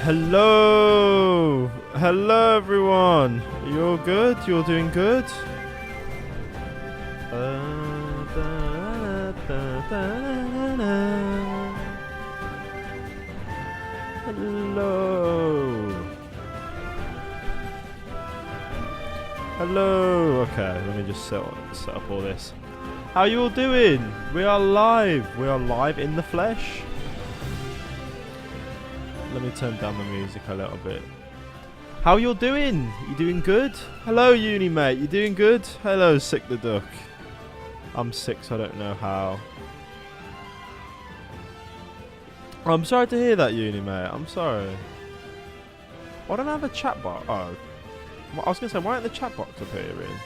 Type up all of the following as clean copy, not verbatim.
Hello! Hello, everyone! Are you all good? You all doing good? Hello! Hello! Okay, let me just set up all this. How are you all doing? We are live! We are live in the flesh. Let me turn down the music a little bit. How you all doing? You doing good? Hello, uni mate. You doing good? Hello, Sick the Duck. I'm sick, so I don't know how. I'm sorry to hear that, uni mate. I'm sorry. Why don't I have a chat box? Oh, I was gonna say, why aren't the chat box appearing?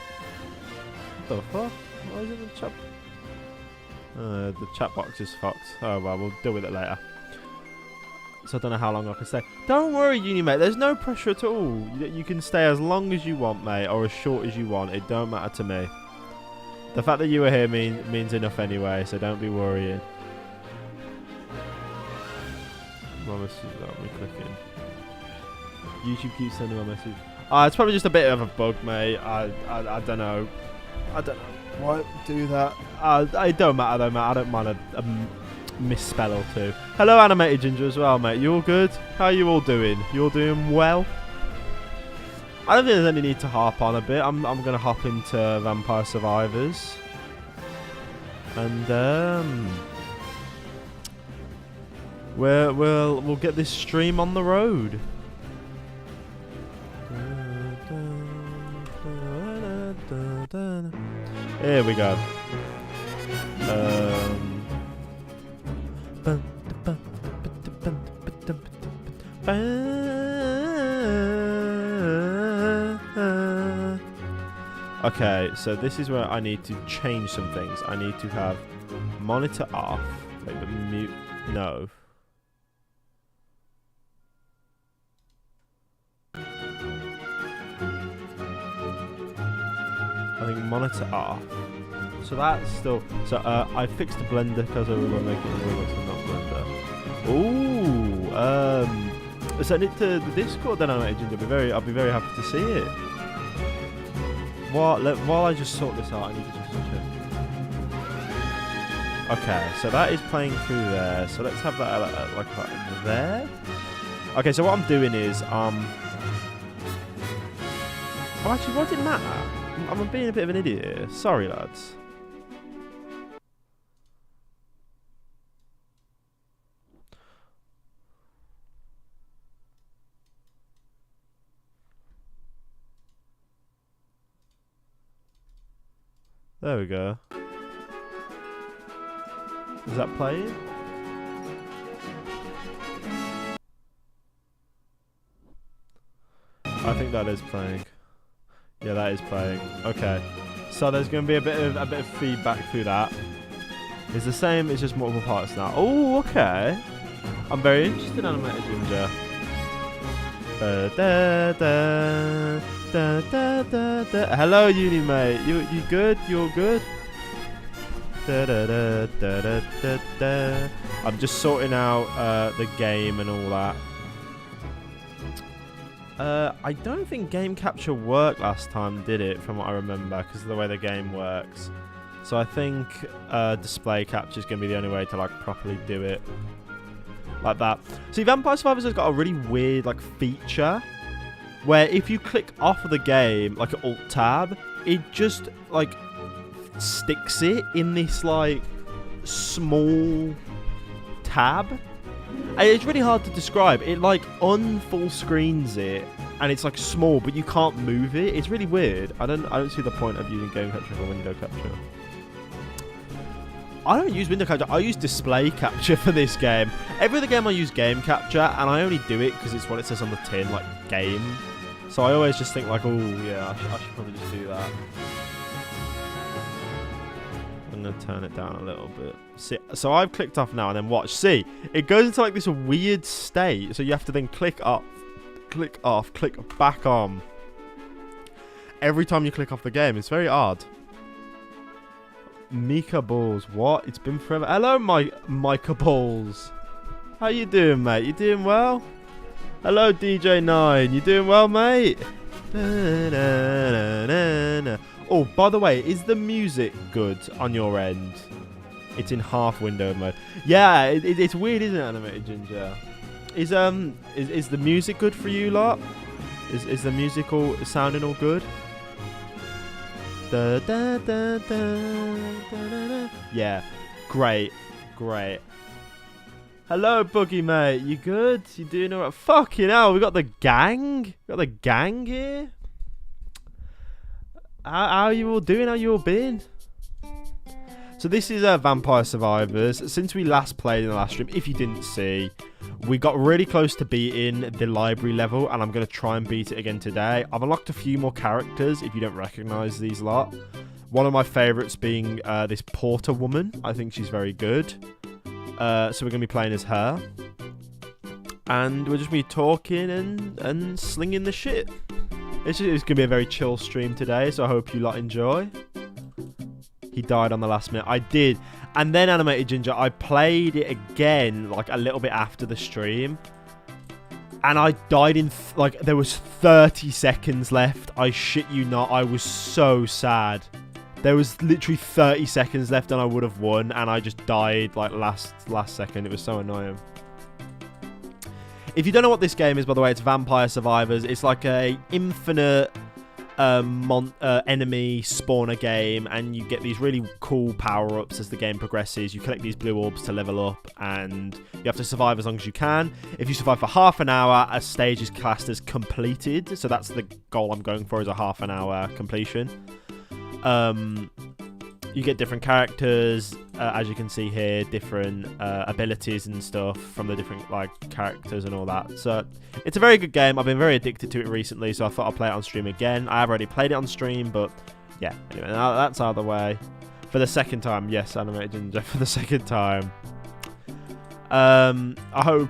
What the fuck? Why is it the chat? The chat box is fucked. Oh well, we'll deal with it later. So I don't know how long I can stay. Don't worry, uni mate. There's no pressure at all. You can stay as long as you want, mate, or as short as you want. It don't matter to me. The fact that you were here means enough anyway, so don't be worrying. My message without me clicking. YouTube keeps sending my message. It's probably just a bit of a bug, mate. I don't know. I don't know why do that. It don't matter though, mate. I don't mind a misspell or two. Hello, Animated Ginger as well, mate. You all good? How are you all doing? You all doing well? I don't think there's any need to harp on a bit. I'm gonna hop into Vampire Survivors, and we'll get this stream on the road. Here we go. Okay, so this is where I need to change some things. I need to have monitor off. Wait, but mute. No. I think monitor off. So that's still. So I fixed the blender because I was making the Roblox and not blender. Ooh. Send it to the Discord then, I'll be very happy to see it. While I just sort this out, I need to just check. Okay, so that is playing through there. So let's have that like there. Okay, so what I'm doing is Oh, actually, what did it matter? I'm being a bit of an idiot here. Sorry, lads. There we go. Is that playing? I think that is playing. Yeah, that is playing. Okay. So there's going to be a bit of feedback through that. It's the same. It's just multiple parts now. Oh, okay. I'm very interested in Animated Ginger. Hello, uni mate. You good? You all good? I'm just sorting out the game and all that. I don't think game capture worked last time, did it? From what I remember, because of the way the game works. So I think display capture is going to be the only way to like properly do it. Like that. See, Vampire Survivors has got a really weird like feature where if you click off of the game, like an alt tab, it just like sticks it in this like small tab. And it's really hard to describe. It like unfull screens it, and it's like small, but you can't move it. It's really weird. I don't see the point of using game capture for window capture. I don't use window capture. I use display capture for this game. Every other game I use game capture, and I only do it because it's what it says on the tin, like game. So I always just think like, oh yeah, I should probably just do that. I'm gonna turn it down a little bit. See, so I've clicked off now, and then watch. See, it goes into like this weird state. So you have to then click up, click off, click back on. Every time you click off the game, it's very odd. Mika Balls. What? It's been forever. Hello, Micah Balls. How you doing, mate? You doing well? Hello, DJ9. You doing well, mate? Na, na, na, na. Oh, by the way, is the music good on your end? It's in half window mode. Yeah, it's weird, isn't it, Animated Ginger? Is the music good for you lot? Is the music all sounding all good? Da, da, da, da, da, da, da. Yeah, great. Hello, Boogie mate. You good? You doing alright? Fucking hell, we got the gang. We got the gang here. How are you all doing? How you all been? So this is Vampire Survivors. Since we last played in the last stream, if you didn't see, we got really close to beating the library level, and I'm going to try and beat it again today. I've unlocked a few more characters, if you don't recognise these lot. One of my favourites being this Porter woman. I think she's very good. So we're going to be playing as her. And we're just going to be talking and slinging the shit. It's going to be a very chill stream today, so I hope you lot enjoy. He died on the last minute. I did. And then, Animated Ginger, I played it again, like, a little bit after the stream. And I died in, like, there was 30 seconds left. I shit you not. I was so sad. There was literally 30 seconds left and I would have won. And I just died, like, last second. It was so annoying. If you don't know what this game is, by the way, it's Vampire Survivors. It's like a infinite enemy spawner game, and you get these really cool power-ups as the game progresses. You collect these blue orbs to level up, and you have to survive as long as you can. If you survive for half an hour, a stage is classed as completed. So that's the goal I'm going for, is a half an hour completion. You get different characters, as you can see here, different abilities and stuff from the different like characters and all that. So it's a very good game. I've been very addicted to it recently, so I thought I'd play it on stream again. I have already played it on stream, but yeah. Anyway, now that's out of the way. For the second time, yes, Animated Ginger, for the second time. I hope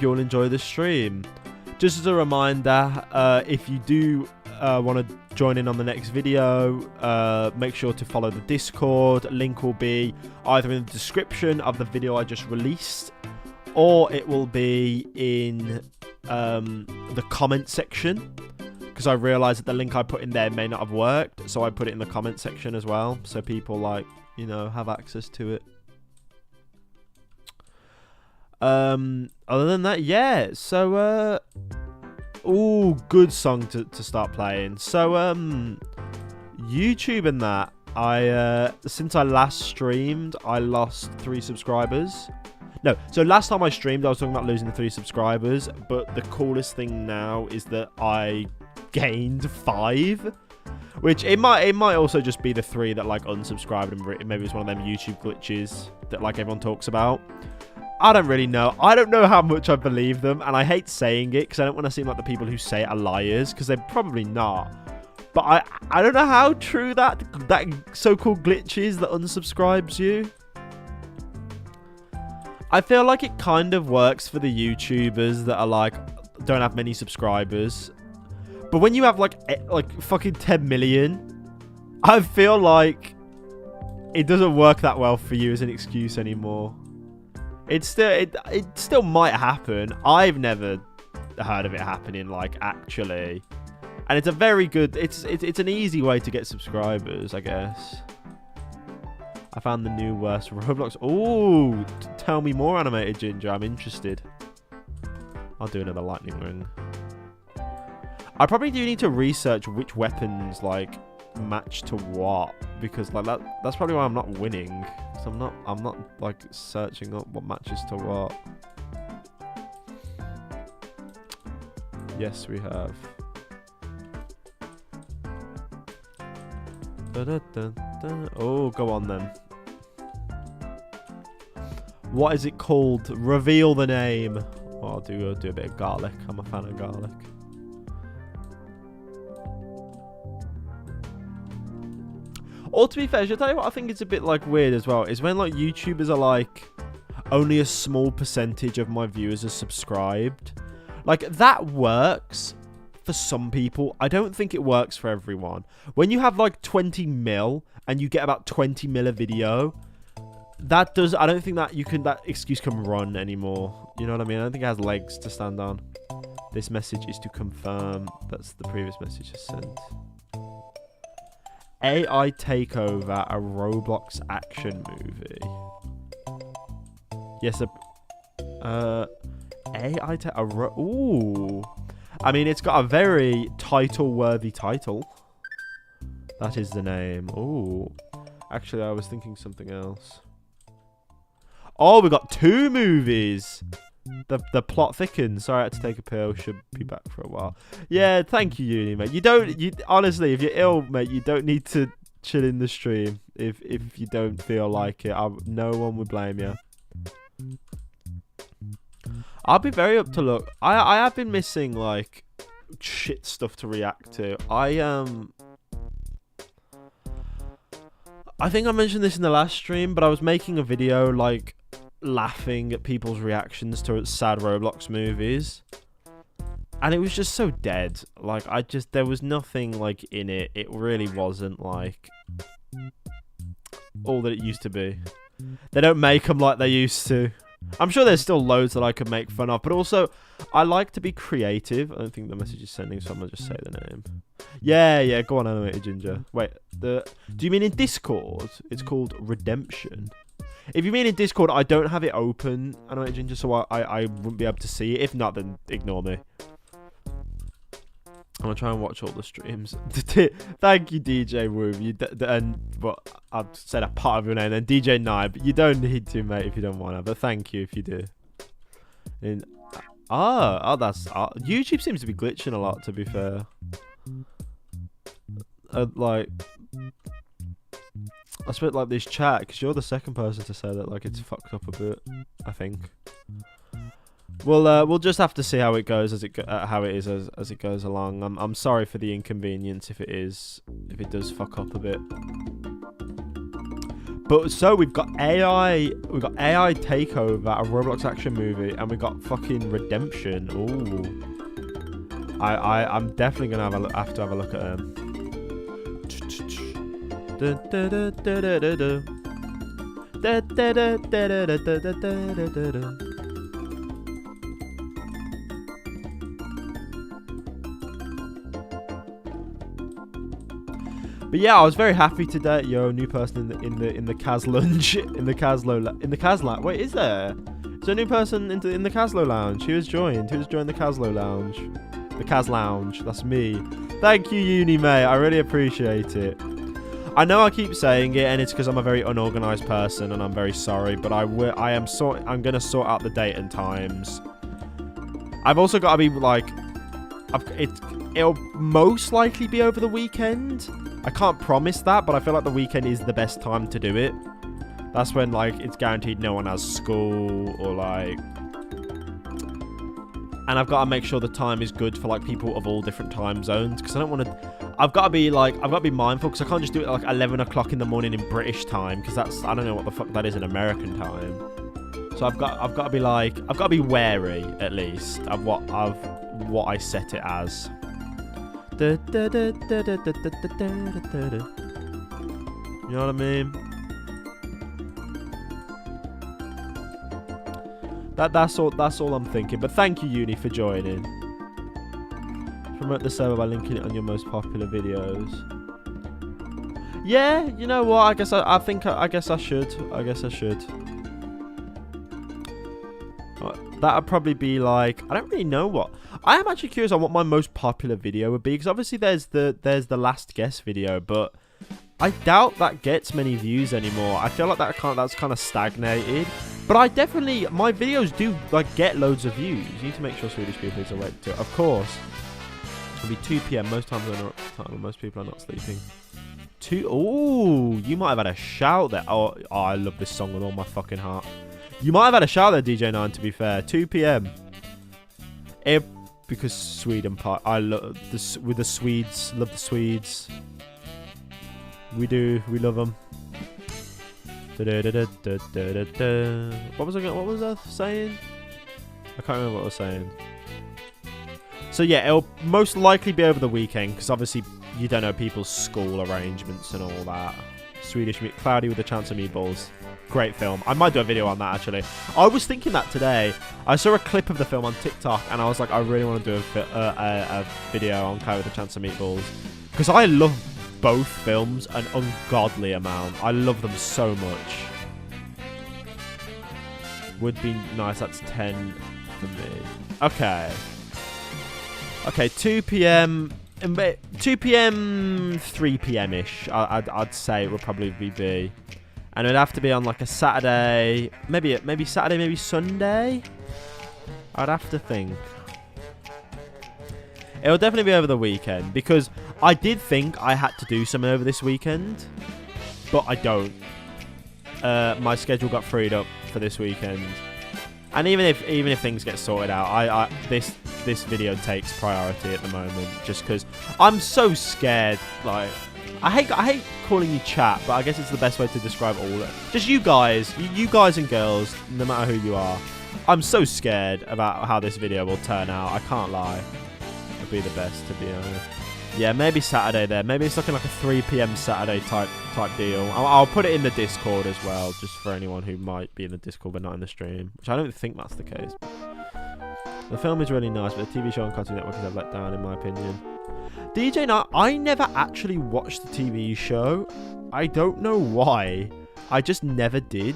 you all enjoy the stream. Just as a reminder, if you do want to join in on the next video, make sure to follow the Discord. Link will be either in the description of the video I just released, or it will be in the comment section, because I realized that the link I put in there may not have worked, so I put it in the comment section as well, so people, like, you know, have access to it. Other than that, yeah, so ooh, good song to start playing. So YouTube and that, since I last streamed, I lost 3 subscribers. No, so last time I streamed, I was talking about losing the 3 subscribers, but the coolest thing now is that I gained 5, which it might also just be the 3 that like unsubscribed, and maybe it's one of them YouTube glitches that like everyone talks about. I don't really know. I don't know how much I believe them, and I hate saying it because I don't want to seem like the people who say it are liars, because they're probably not. But I don't know how true that so-called glitch is that unsubscribes you. I feel like it kind of works for the YouTubers that are like don't have many subscribers, but when you have like fucking 10 million, I feel like it doesn't work that well for you as an excuse anymore. It still might happen. I've never heard of it happening, like, actually. And it's a very good... It's an easy way to get subscribers, I guess. I found the new worst Roblox... Ooh! Tell me more, Animated Ginger. I'm interested. I'll do another lightning ring. I probably do need to research which weapons, like, match to what, because like that's probably why I'm not winning. So I'm not like searching up what matches to what. Yes, we have. Oh, go on then. What is it called? Reveal the name. Oh, I'll do a bit of garlic. I'm a fan of garlic. Or to be fair, should I tell you what I think is a bit like weird as well, is when like YouTubers are like, only a small percentage of my viewers are subscribed. Like, that works for some people. I don't think it works for everyone. When you have like 20 mil and you get about 20 mil a video, that does. I don't think that that excuse can run anymore. You know what I mean? I don't think it has legs to stand on. This message is to confirm. That's the previous message I sent. AI Takeover, a Roblox action movie. Yes, AI ooh. I mean, it's got a very title-worthy title. That is the name. Ooh. Actually, I was thinking something else. Oh, we got 2 movies. The plot thickens. Sorry, I had to take a pill. Should be back for a while. Yeah, thank you, Uni, mate. You honestly, if you're ill, mate, you don't need to chill in the stream if you don't feel like it. No one would blame you. I'll be very up to look. I have been missing like shit stuff to react to. I think I mentioned this in the last stream, but I was making a video like laughing at people's reactions to sad Roblox movies, and it was just so dead. Like there was nothing like in it. It really wasn't like all that it used to be. They don't make them like they used to. I'm sure there's still loads that I could make fun of, but also I like to be creative. I don't think the message is sending, so I'm gonna just say the name. Yeah, go on, Animated Ginger. Wait, do you mean in Discord? It's called Redemption. If you mean in Discord, I don't have it open, Animated Ginger, so I wouldn't be able to see it. If not, then ignore me. I'm gonna try and watch all the streams. Thank you, DJ Woo. But I've said a part of your name, then DJ Nye. But you don't need to, mate, if you don't want to. But thank you if you do. That's YouTube seems to be glitching a lot. To be fair, like I spent like this chat because you're the second person to say that like it's fucked up a bit. I think. We'll just have to see how it goes as it goes along. I'm sorry for the inconvenience if it does fuck up a bit. But so we've got AI Takeover, a Roblox action movie, and we got fucking Redemption. Ooh, I'm definitely gonna have to have a look at them. But yeah, I was very happy today. Yo, new person in the Kaz Lounge, in the Kaz Lounge. Wait, is there? Is there a new person in the Kazlo Lounge? Who has joined? Who's joined the Kazlo Lounge? The Kaz Lounge. That's me. Thank you, Uni, mate. I really appreciate it. I know I keep saying it, and it's because I'm a very unorganized person, and I'm very sorry. But I'm gonna sort out the date and times. I've also got to be like, it'll most likely be over the weekend. I can't promise that, but I feel like the weekend is the best time to do it. That's when, like, it's guaranteed no one has school or, like... And I've got to make sure the time is good for, like, people of all different time zones. Because I don't want to... I've got to be mindful, because I can't just do it at, like, 11 o'clock in the morning in British time. Because that's... I don't know what the fuck that is in American time. So I've got to be, like... I've got to be wary, at least, of what I set it as. You know what I mean? That's all I'm thinking. But thank you, Uni, for joining. Promote the server by linking it on your most popular videos. Yeah, you know what? I guess I guess I should. That'd probably be like, I don't really know what. I am actually curious on what my most popular video would be, because obviously there's the last guest video, but I doubt that gets many views anymore. I feel like that's kind of stagnated. But my videos do like get loads of views. You need to make sure Swedish people is awake to it. Of course. It'll be 2 PM. Most times most people are not sleeping. Oh, you might have had a shout there. Oh, I love this song with all my fucking heart. You might have had a shout there, DJ Nine, to be fair. 2 PM. Because Sweden part. I love with the Swedes. Love the Swedes. We do. We love them. What was I saying? I can't remember what I was saying. So yeah, it'll most likely be over the weekend, because obviously you don't know people's school arrangements and all that. Swedish meat, cloudy with a chance of meatballs. great film. I might do a video on that, actually. I was thinking that today. I saw a clip of the film on TikTok, and I was like, I really want to do a video on Claire with a Chance of Meatballs. Because I love both films an ungodly amount. I love them so much. Would be nice. That's 10 for me. Okay. Okay, 2 p.m. 2 p.m. 3 p.m.-ish. I'd say it would probably be. And it'd have to be on like a Saturday. Maybe Saturday, maybe Sunday. I'd have to think. It'll definitely be over the weekend. Because I did think I had to do something over this weekend. But I don't. My schedule got freed up for this weekend. And even if things get sorted out, this video takes priority at the moment, just because I'm so scared. Like, I hate calling you chat, but I guess it's the best way to describe all of it. Just you guys and girls, no matter who you are. I'm so scared about how this video will turn out. I can't lie. It'll be the best, to be honest. Yeah, maybe Saturday there. Maybe it's looking like a 3 p.m. Saturday type deal. I'll put it in the Discord as well, just for anyone who might be in the Discord but not in the stream, which I don't think that's the case. The film is really nice, but the TV show on Cartoon Network is a letdown, in my opinion. DJ Knight, I never actually watched the TV show. I don't know why. I just never did.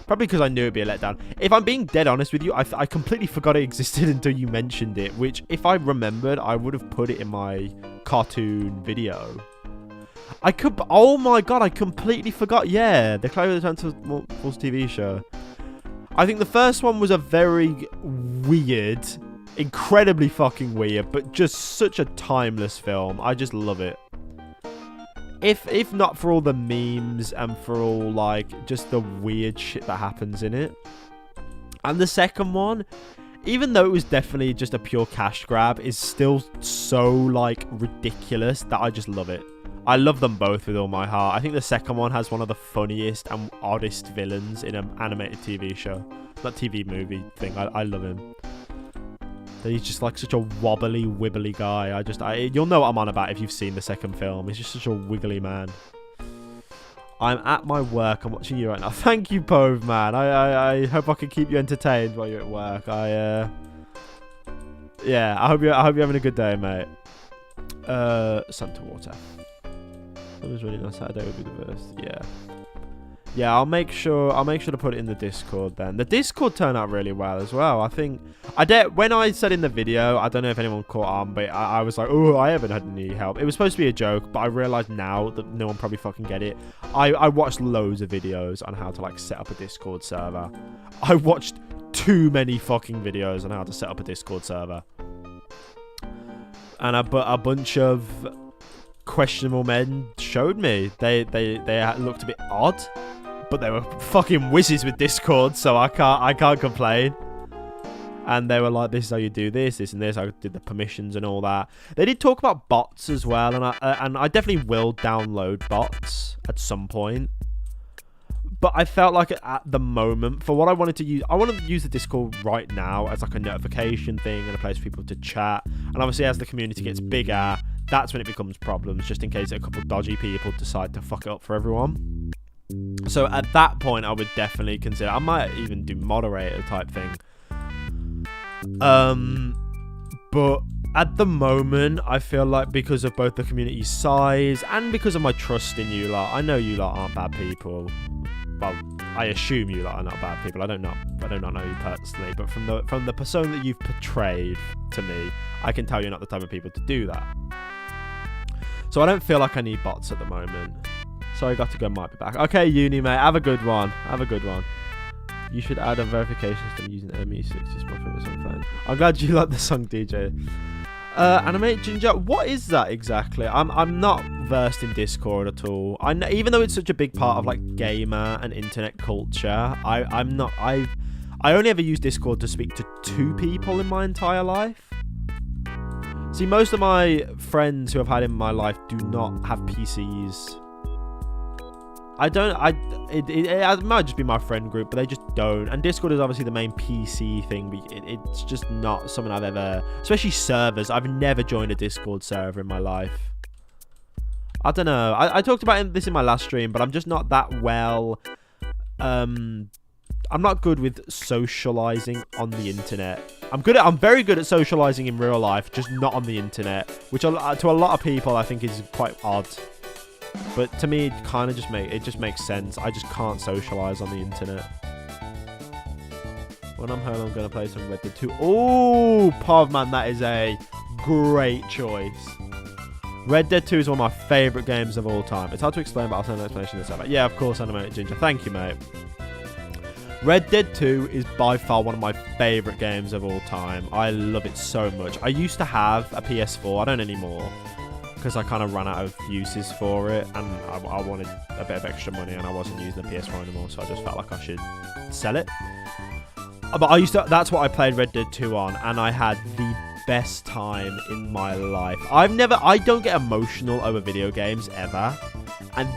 Probably because I knew it'd be a letdown. If I'm being dead honest with you, I completely forgot it existed until you mentioned it, which, if I remembered, I would have put it in my cartoon video. Oh my god, I completely forgot. Yeah, the Claire with a Chance of Meatballs TV show. I think the first one was a very weird, incredibly fucking weird, but just such a timeless film. I just love it. If not for all the memes and for all, like, just the weird shit that happens in it. And the second one, even though it was definitely just a pure cash grab, is still so, like, ridiculous that I just love it. I love them both with all my heart. I think the second one has one of the funniest and oddest villains in an animated TV show. Not TV movie thing. I love him. He's just like such a wobbly, wibbly guy. You'll know what I'm on about if you've seen the second film. He's just such a wiggly man. I'm at my work. I'm watching you right now. Thank you, Pove, man. I hope I can keep you entertained while you're at work. Yeah, I hope you're having a good day, mate. Santa Water. That was really nice. Saturday would be the best. Yeah, I'll make sure to put it in the Discord then. The Discord turned out really well as well. I think when I said in the video, I don't know if anyone caught on, but I was like, oh, I haven't had any help. It was supposed to be a joke, but I realized now that no one probably fucking get it. I watched loads of videos on how to, like, set up a Discord server. I watched too many fucking videos on how to set up a Discord server. And a bunch of questionable men showed me. They looked a bit odd. But they were fucking whizzes with Discord, so I can't complain. And they were like, this is how you do this, and this. I did the permissions and all that. They did talk about bots as well, and I definitely will download bots at some point. But I felt like at the moment, for what I wanted to use, I wanted to use the Discord right now as like a notification thing and a place for people to chat. And obviously as the community gets bigger, that's when it becomes problems, just in case a couple dodgy people decide to fuck it up for everyone. So at that point, I would definitely consider. I might even do moderator type thing. But at the moment, I feel like because of both the community size and because of my trust in you lot, I know you lot aren't bad people. Well, I assume you lot are not bad people. I do not know you personally, but from the persona that you've portrayed to me, I can tell you're not the type of people to do that. So I don't feel like I need bots at the moment. Sorry, got to go, might be back. Okay, uni, mate. Have a good one. Have a good one. You should add a verification system using ME6. It's my favorite song fan. I'm glad you like the song, DJ. Animate Ginger. What is that exactly? I'm not versed in Discord at all. Even though it's such a big part of like gamer and internet culture, I'm not. I only ever use Discord to speak to 2 people in my entire life. See, most of my friends who I've had in my life do not have PCs. It might just be my friend group, but they just don't. And Discord is obviously the main PC thing, but it's just not something I've ever, especially servers. I've never joined a Discord server in my life. I don't know. I talked about this in my last stream, but I'm just not that well I'm not good with socializing on the internet. I'm very good at socializing in real life, just not on the internet, which to a lot of people I think is quite odd. But to me, it kind of just makes sense. I just can't socialize on the internet. When I'm home, I'm gonna play some Red Dead 2. Oh, Povman, that is a great choice. Red Dead 2 is one of my favorite games of all time. It's hard to explain, but I'll send an explanation in a second. Yeah, of course, Animated Ginger. Thank you, mate. Red Dead 2 is by far one of my favorite games of all time. I love it so much. I used to have a PS4. I don't anymore because I kind of ran out of uses for it, and I wanted a bit of extra money, and I wasn't using the PS4 anymore, so I just felt like I should sell it. But that's what I played Red Dead 2 on, and I had the best time in my life. I don't get emotional over video games ever. And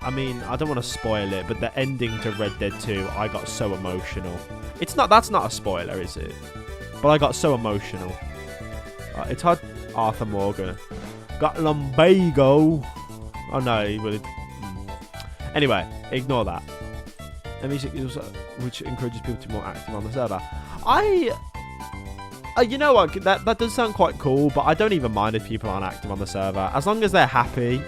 I mean, I don't want to spoil it, but the ending to Red Dead 2, I got so emotional. That's not a spoiler, is it? But I got so emotional. It's hard. Arthur Morgan. Got lumbago. Oh no, he would. Anyway, ignore that. The music is, which encourages people to be more active on the server. You know what? That does sound quite cool, but I don't even mind if people aren't active on the server. As long as they're happy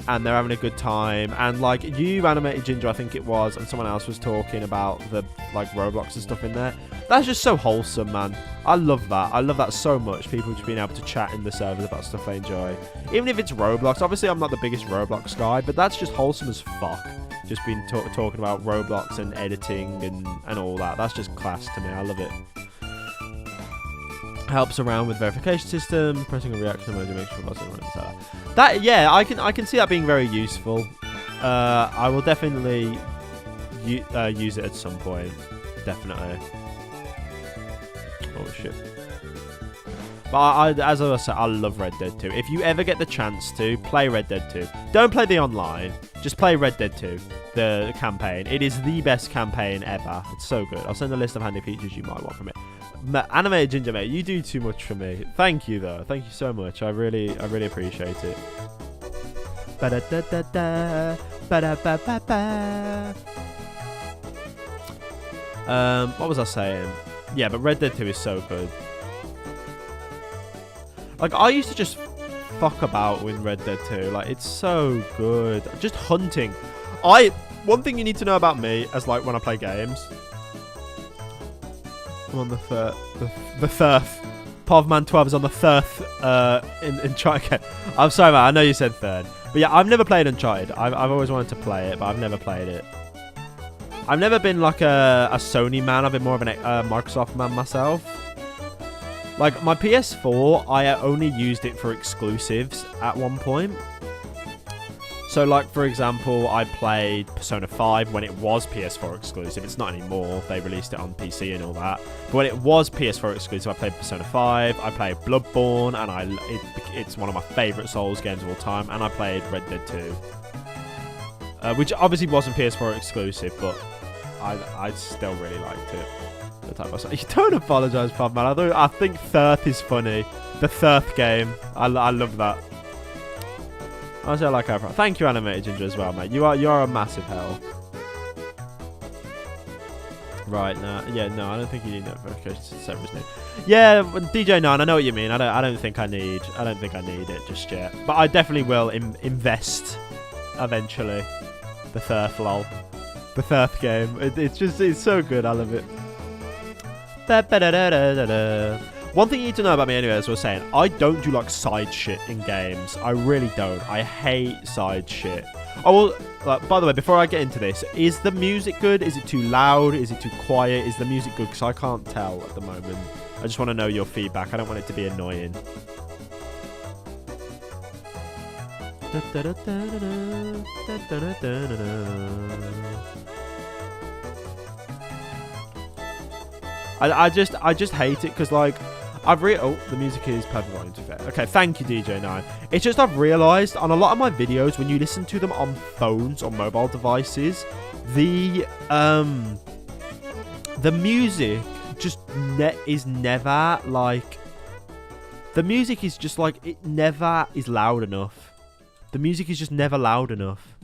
and they're having a good time. And like you, Animated Ginger, I think it was, and someone else was talking about the like Roblox and stuff in there. That's just so wholesome, man. I love that. I love that so much. People just being able to chat in the servers about stuff they enjoy. Even if it's Roblox. Obviously, I'm not the biggest Roblox guy, but that's just wholesome as fuck. Just been talking about Roblox and editing and all that. That's just class to me. I love it. Helps around with verification system, pressing a reaction emoji makes sure it runs out. That, yeah, I can see that being very useful. I will definitely use it at some point. Definitely. Oh shit. But as I said, I love Red Dead 2. If you ever get the chance to play Red Dead 2, don't play the online. Just play Red Dead 2, the campaign. It is the best campaign ever. It's so good. I'll send a list of handy features you might want from it. Animated Ginger, mate, you do too much for me. Thank you, though. Thank you so much. I really appreciate it. What was I saying? Yeah, but Red Dead 2 is so good. Like, I used to just fuck about with Red Dead 2. Like, it's so good. Just hunting. One thing you need to know about me as, like, when I play games. I'm on the third. Povman 12 is on the third in Uncharted. I'm sorry, man. I know you said third. But yeah, I've never played Uncharted. I've always wanted to play it, but I've never played it. I've never been, like, a Sony man. I've been more of a Microsoft man myself. Like, my PS4, I only used it for exclusives at one point. So, like, for example, I played Persona 5 when it was PS4 exclusive. It's not anymore. They released it on PC and all that. But when it was PS4 exclusive, I played Persona 5. I played Bloodborne, and it's one of my favourite Souls games of all time. And I played Red Dead 2. Which obviously wasn't PS4 exclusive, but I still really liked it. The type of you don't apologise, Pub, man. I think Thirth is funny. The Thirth game. I love that. Honestly, I like how. Thank you, Animated Ginger, as well, mate. You are a massive help. Right now, yeah, no, I don't think you need notifications to servers new. Yeah, DJ9, I know what you mean. I don't think I need it just yet. But I definitely will invest eventually. The Thirth, lol. The Thirth game. It's so good. I love it. One thing you need to know about me anyway, as I was saying, I don't do like side shit in games. I really don't. I hate side shit. Oh, well, by the way, before I get into this, is the music good? Is it too loud? Is it too quiet? Is the music good? Because I can't tell at the moment. I just want to know your feedback. I don't want it to be annoying. I just hate it because, like, the music is perfect volume to fair. Okay, thank you, DJ9. It's just I've realised on a lot of my videos, when you listen to them on phones or mobile devices, the music just is never, like... The music is just, like, it never is loud enough. The music is just never loud enough.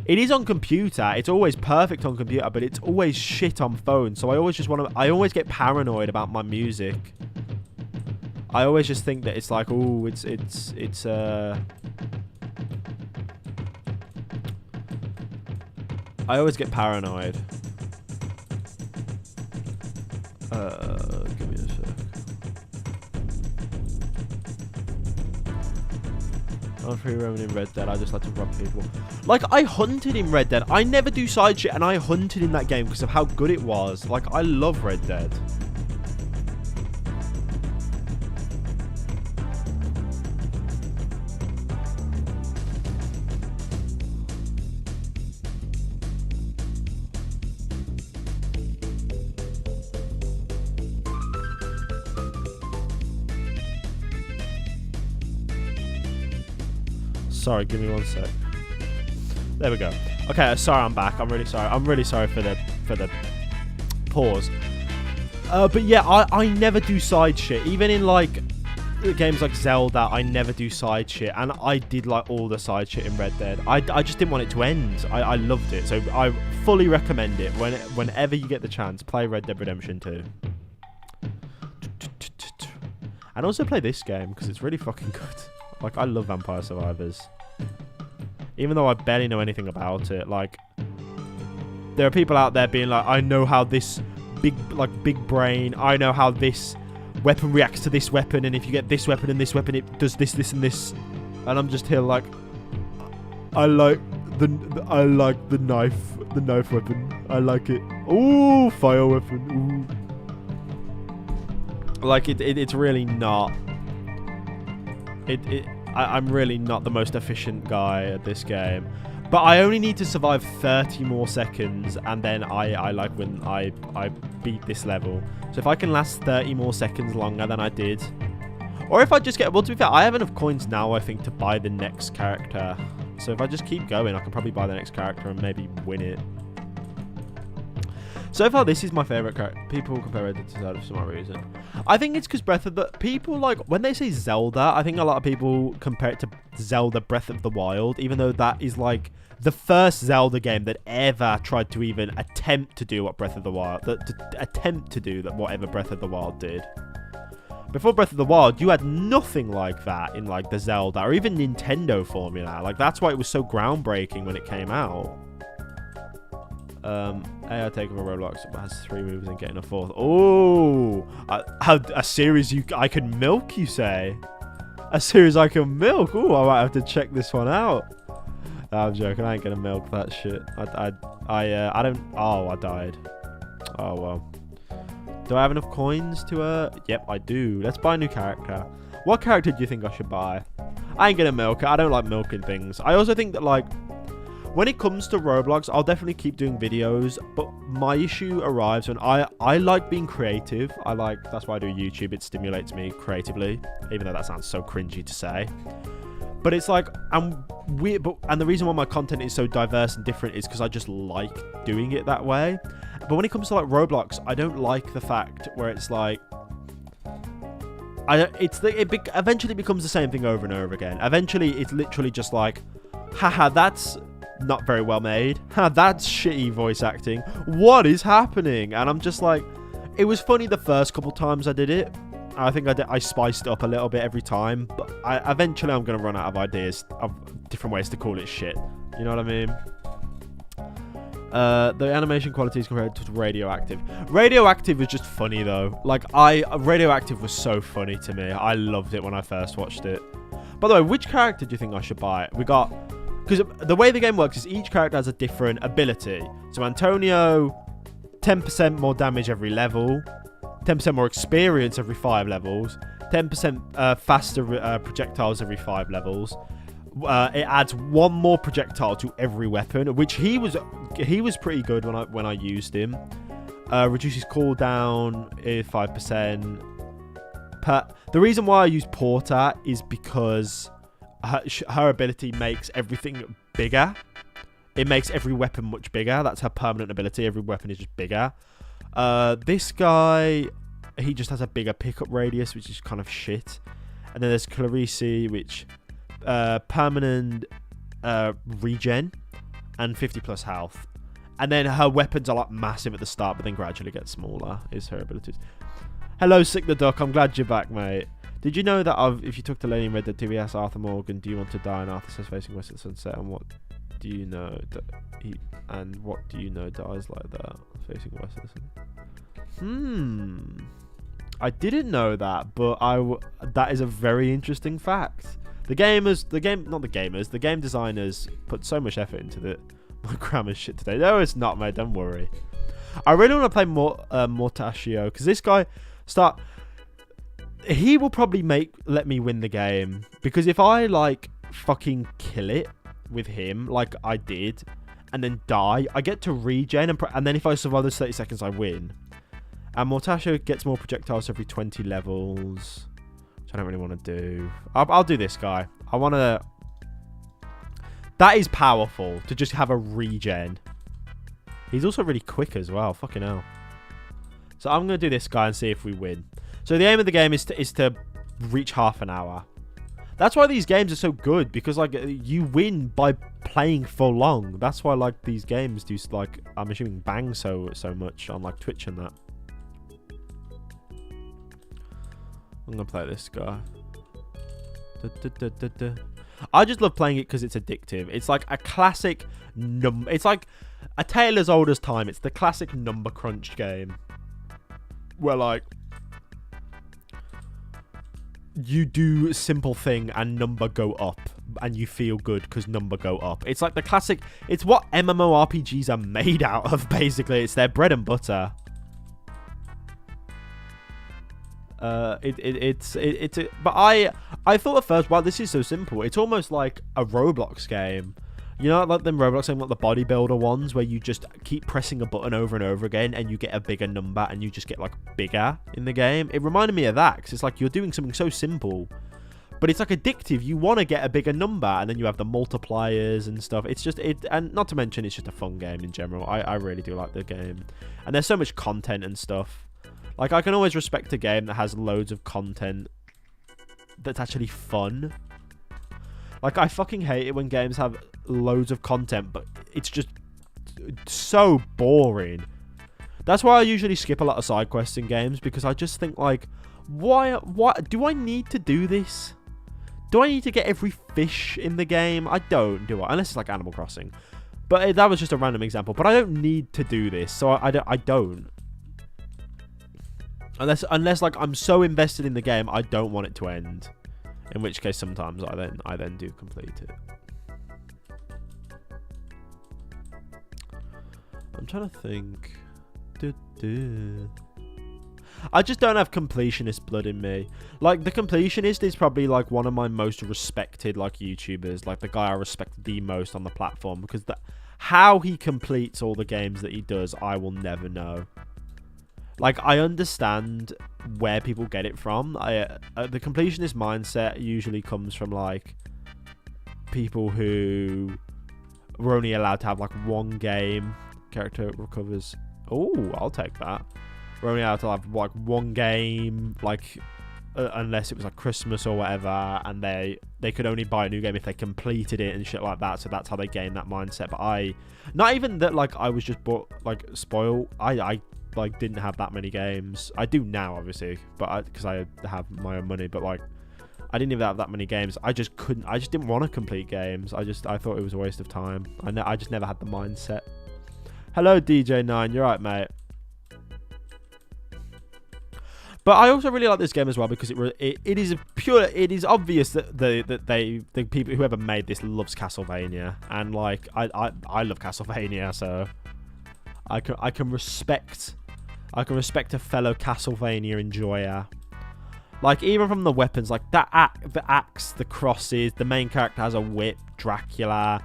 It is on computer. It's always perfect on computer, but it's always shit on phone. So I always just want to... I always get paranoid about my music. I always just think that it's like, oh, it's I always get paranoid. Give me a sec. I'm free roaming in Red Dead. I just like to rob people. Like, I hunted in Red Dead. I never do side shit, and I hunted in that game because of how good it was. Like, I love Red Dead. Sorry, give me one sec. There we go. Okay, sorry, I'm back. I'm really sorry. I'm really sorry for the pause. But yeah, I never do side shit. Even in like games like Zelda, I never do side shit, and I did like all the side shit in Red Dead. I just didn't want it to end. I loved it, so I fully recommend it. Whenever you get the chance, play Red Dead Redemption 2. And also play this game because it's really fucking good. Like, I love Vampire Survivors. Even though I barely know anything about it. Like, there are people out there being like, I know how this big brain, I know how this weapon reacts to this weapon, and if you get this weapon and this weapon, it does this, this, and this. And I'm just here like, I like the knife weapon. I like it. Ooh, fire weapon. Ooh. Like, it's really not... I'm really not the most efficient guy at this game, but I only need to survive 30 more seconds, and then I like when I beat this level. So if I can last 30 more seconds longer than I did, or if I just get... Well, to be fair, I have enough coins now, I think, to buy the next character. So if I just keep going, I can probably buy the next character and maybe win it. So far, this is my favourite character. People compare Red Dead to Zelda for some reason. I think it's because Breath of the... People, like, when they say Zelda, I think a lot of people compare it to Zelda Breath of the Wild, even though that is, like, the first Zelda game that ever tried to even attempt to do what Breath of the Wild... whatever Breath of the Wild did. Before Breath of the Wild, you had nothing like that in, like, the Zelda, or even Nintendo formula. Like, that's why it was so groundbreaking when it came out. AI takeover Roblox has 3 moves and getting a 4th. Oh, a series I can milk, you say? A series I can milk? Oh, I might have to check this one out. No, I'm joking. I ain't gonna milk that shit. I don't. Oh, I died. Oh well. Do I have enough coins to Yep, I do. Let's buy a new character. What character do you think I should buy? I ain't gonna milk it. I don't like milking things. I also think that, like, when it comes to Roblox, I'll definitely keep doing videos, but my issue arrives when I like being creative. That's why I do YouTube. It stimulates me creatively, even though that sounds so cringy to say. But it's like, and the reason why my content is so diverse and different is because I just like doing it that way. But when it comes to like Roblox, I don't like the fact where it's like, it eventually becomes the same thing over and over again. Eventually, it's literally just like, haha, that's not very well made. Ha, that's shitty voice acting. What is happening? And I'm just like, it was funny the first couple times I did it. I think I spiced it up a little bit every time, but eventually I'm going to run out of ideas of different ways to call it shit. You know what I mean? The animation quality is compared to Radioactive. Radioactive was just funny though. Like, Radioactive was so funny to me. I loved it when I first watched it. By the way, which character do you think I should buy? Because the way the game works is each character has a different ability. So Antonio, 10% more damage every level, 10% more experience every 5 levels, 10% faster projectiles every 5 levels. It adds 1 more projectile to every weapon, which he was pretty good when I used him. Reduces cooldown 5%. The reason why I use Porta is because her ability makes everything bigger. It makes every weapon much bigger. That's her permanent ability. Every weapon is just bigger. This guy, he just has a bigger pickup radius, which is kind of shit. And then there's Clarice, which permanent regen and 50 plus health. And then her weapons are like massive at the start, but then gradually get smaller, is her abilities. Hello, Sick the Duck. I'm glad you're back, mate. Did you know that if you took the lady in Red Dead 2, asked Arthur Morgan, do you want to die? And Arthur says facing west at sunset. And what do you know that what do you know dies like that? Facing west at sunset. I didn't know that, but that is a very interesting fact. The game designers put so much effort into it. My grammar's shit today. No, it's not, mate. Don't worry. I really want to play Mortaccio, because this guy he will probably let me win the game, because if I like fucking kill it with him like I did and then die, I get to regen, and then if I survive those 30 seconds I win. And Mortaccio gets more projectiles every 20 levels, which I don't really want to do. I'll do this guy. I want to... That is powerful, to just have a regen. He's also really quick as well. Fucking hell. So I'm going to do this guy and see if we win. So the aim of the game is to reach half an hour. That's why these games are so good, because like you win by playing for long. That's why like these games do, like, I'm assuming, bang so much on like Twitch and that. I'm going to play this guy. I just love playing it because it's addictive. It's like a classic it's like a tale as old as time. It's the classic number crunch game where like you do simple thing and number go up and you feel good because number go up. It's like the classic, it's what MMORPGs are made out of, basically. It's their bread and butter. But I thought at first, wow, this is so simple. It's almost like a Roblox game. You know, like them Roblox game, like the bodybuilder ones, where you just keep pressing a button over and over again, and you get a bigger number, and you just get like bigger in the game. It reminded me of that, because it's like you're doing something so simple, but it's like addictive. You want to get a bigger number, and then you have the multipliers and stuff. It's just and not to mention, it's just a fun game in general. I really do like the game, and there's so much content and stuff. Like, I can always respect a game that has loads of content that's actually fun. Like, I fucking hate it when games have loads of content, but it's just so boring. That's why I usually skip a lot of side quests in games, because I just think, like, why do I need to do this? Do I need to get every fish in the game? I don't, do I? Unless it's like Animal Crossing. But that was just a random example. But I don't need to do this, so I don't. Unless like I'm so invested in the game, I don't want it to end. In which case, sometimes I then do complete it. I'm trying to think. I just don't have completionist blood in me. Like, the completionist is probably like one of my most respected like YouTubers. Like the guy I respect the most on the platform, because how he completes all the games that he does, I will never know. Like, I understand where people get it from. The completionist mindset usually comes from, like, people who were only allowed to have, like, one game. Character recovers. Oh, I'll take that. We're only allowed to have, like, one game, like, unless it was, like, Christmas or whatever, and they could only buy a new game if they completed it and shit like that, so that's how they gained that mindset. But not even that, like, I was just spoiled. I like didn't have that many games. I do now, obviously, but because I have my own money. But like, I didn't even have that many games. I just didn't want to complete games. I thought it was a waste of time. I just never had the mindset. Hello, DJ9. You're right, mate. But I also really like this game as well, because it is obvious that the people, whoever made this, loves Castlevania, and like I love Castlevania, so I can respect a fellow Castlevania enjoyer. Like, even from the weapons, like the axe, the crosses, the main character has a whip, Dracula,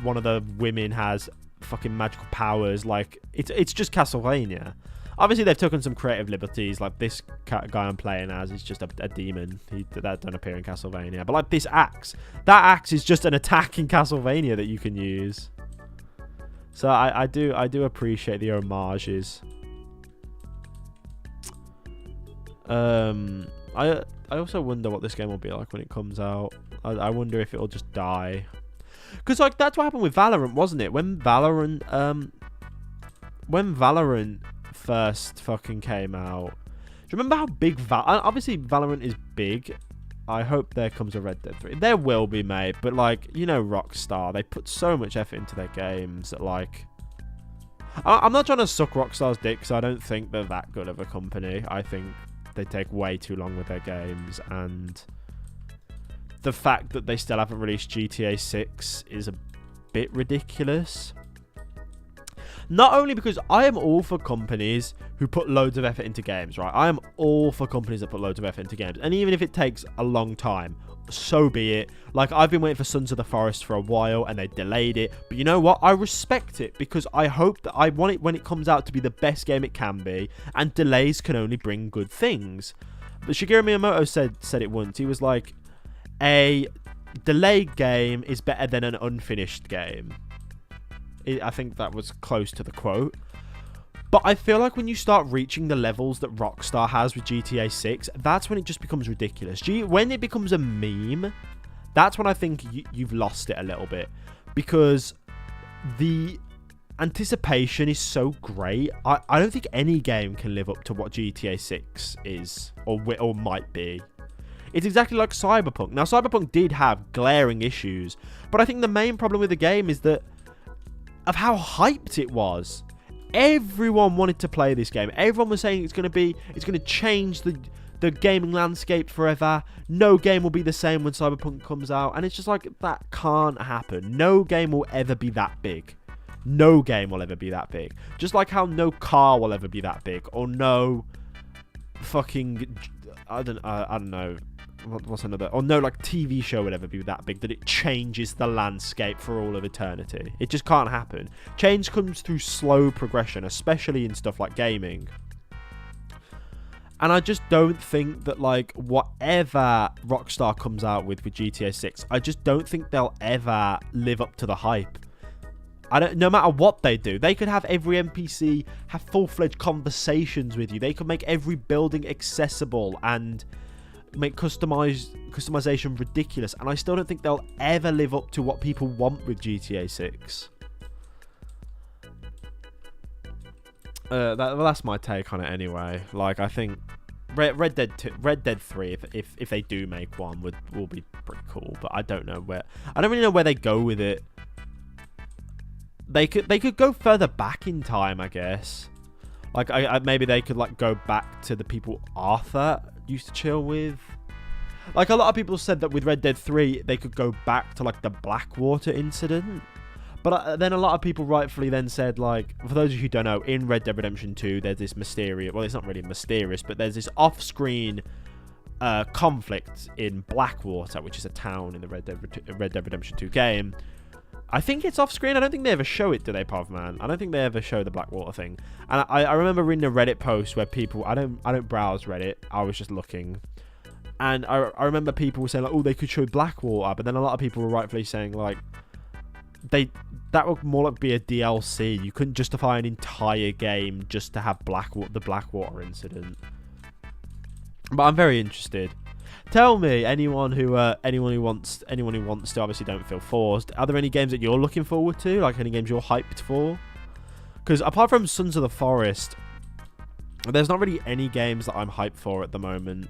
one of the women has fucking magical powers. Like, it's just Castlevania. Obviously, they've taken some creative liberties. Like, this guy I'm playing as is just a demon. That don't appear in Castlevania. But like this axe, that axe is just an attack in Castlevania that you can use. So I do appreciate the homages. I also wonder what this game will be like when it comes out. I wonder if it'll just die. Because like that's what happened with Valorant, wasn't it? When Valorant first fucking came out. Do you remember how big obviously Valorant is big. I hope there comes a Red Dead 3. There will be, mate. But like, you know, Rockstar, they put so much effort into their games that like, I'm not trying to suck Rockstar's dick because I don't think they're that good of a company. I think they take way too long with their games, and the fact that they still haven't released GTA 6 is a bit ridiculous. Not only because I am all for companies who put loads of effort into games, right? I am all for companies that put loads of effort into games. And even if it takes a long time, so be it. Like, I've been waiting for Sons of the Forest for a while and they delayed it. But you know what? I respect it because I hope that I want it when it comes out to be the best game it can be. And delays can only bring good things. But Shigeru Miyamoto said it once. He was like, a delayed game is better than an unfinished game. I think that was close to the quote. But I feel like when you start reaching the levels that Rockstar has with GTA 6, that's when it just becomes ridiculous. When it becomes a meme, that's when I think you've lost it a little bit. Because the anticipation is so great. I don't think any game can live up to what GTA 6 is or might be. It's exactly like Cyberpunk. Now, Cyberpunk did have glaring issues. But I think the main problem with the game is that of how hyped it was. Everyone wanted to play this game. Everyone was saying it's going to change the gaming landscape forever. No game will be the same when Cyberpunk comes out. And it's just like, that can't happen. No game will ever be that big. No game will ever be that big. Just like how no car will ever be that big. Or no fucking, I don't know. What's another? Or no, like, TV show would ever be that big that it changes the landscape for all of eternity. It just can't happen. Change comes through slow progression, especially in stuff like gaming. And I just don't think that, like, whatever Rockstar comes out with GTA 6, I just don't think they'll ever live up to the hype. No matter what they do, they could have every NPC have full-fledged conversations with you. They could make every building accessible and make customization ridiculous, and I still don't think they'll ever live up to what people want with GTA 6. That's my take on it anyway. Like, I think Red Dead 3, if they do make one, will be pretty cool. But I don't really know where they go with it. They could go further back in time, I guess. Like, maybe they could like go back to the people Arthur used to chill with. Like, a lot of people said that with Red Dead 3 they could go back to like the Blackwater incident, but then a lot of people rightfully then said, like, for those of you who don't know, in Red Dead Redemption 2 there's this mysterious, well, it's not really mysterious, but there's this off-screen conflict in Blackwater, which is a town in the Red Dead Redemption 2 game. I think it's off screen. I don't think they ever show it, do they, Povman? I don't think they ever show the Blackwater thing. And I remember reading a Reddit post where people, I don't browse Reddit, I was just looking, and I remember people were saying, like, oh, they could show Blackwater, but then a lot of people were rightfully saying, like, that would more like be a DLC. You couldn't justify an entire game just to have the Blackwater incident. But I'm very interested. Tell me, anyone who wants to, obviously don't feel forced. Are there any games that you're looking forward to? Like, any games you're hyped for? Because apart from Sons of the Forest, there's not really any games that I'm hyped for at the moment.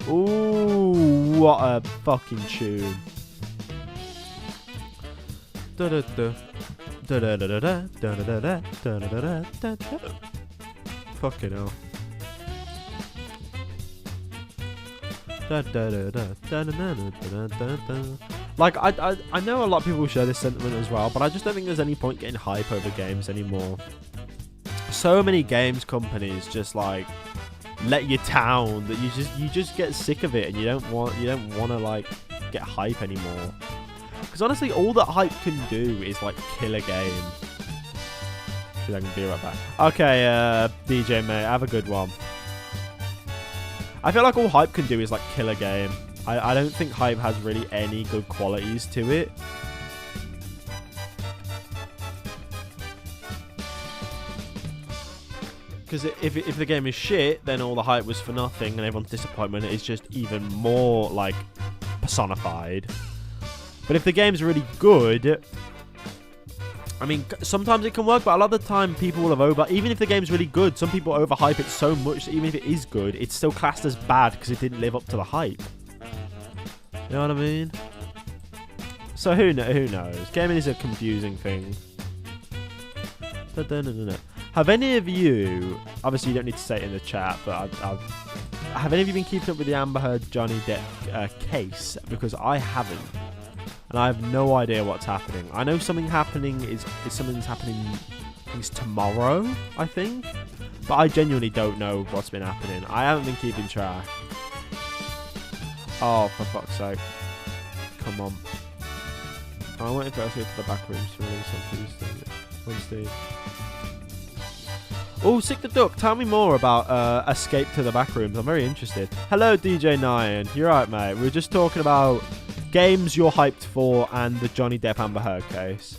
Ooh, what a fucking tune. Fucking hell. Like, I know a lot of people share this sentiment as well, but I just don't think there's any point getting hype over games anymore. So many games companies just like let you down that you just get sick of it, and you don't want to like get hype anymore. Because honestly, all that hype can do is like kill a game. I can be right back. Okay, DJ mate, have a good one. I feel like all hype can do is like kill a game. I don't think hype has really any good qualities to it. Because if the game is shit, then all the hype was for nothing, and everyone's disappointment is just even more like personified. But if the game's really good, I mean, sometimes it can work, but a lot of the time people will have even if the game's really good, some people overhype it so much that even if it is good, it's still classed as bad because it didn't live up to the hype. You know what I mean? So who knows? Gaming is a confusing thing. Have any of you, obviously you don't need to say it in the chat, but have any of you been keeping up with the Amber Heard Johnny Depp case? Because I haven't. And I have no idea what's happening. I know something happening something's happening tomorrow, I think. But I genuinely don't know what's been happening. I haven't been keeping track. Oh, for fuck's sake. Come on. I wanted to go to the back rooms to release on Wednesday. Oh, Sick the Duck, tell me more about Escape to the Backrooms. I'm very interested. Hello, DJ Nyan. You're right, mate. We were just talking about games you're hyped for and the Johnny Depp Amber Heard case.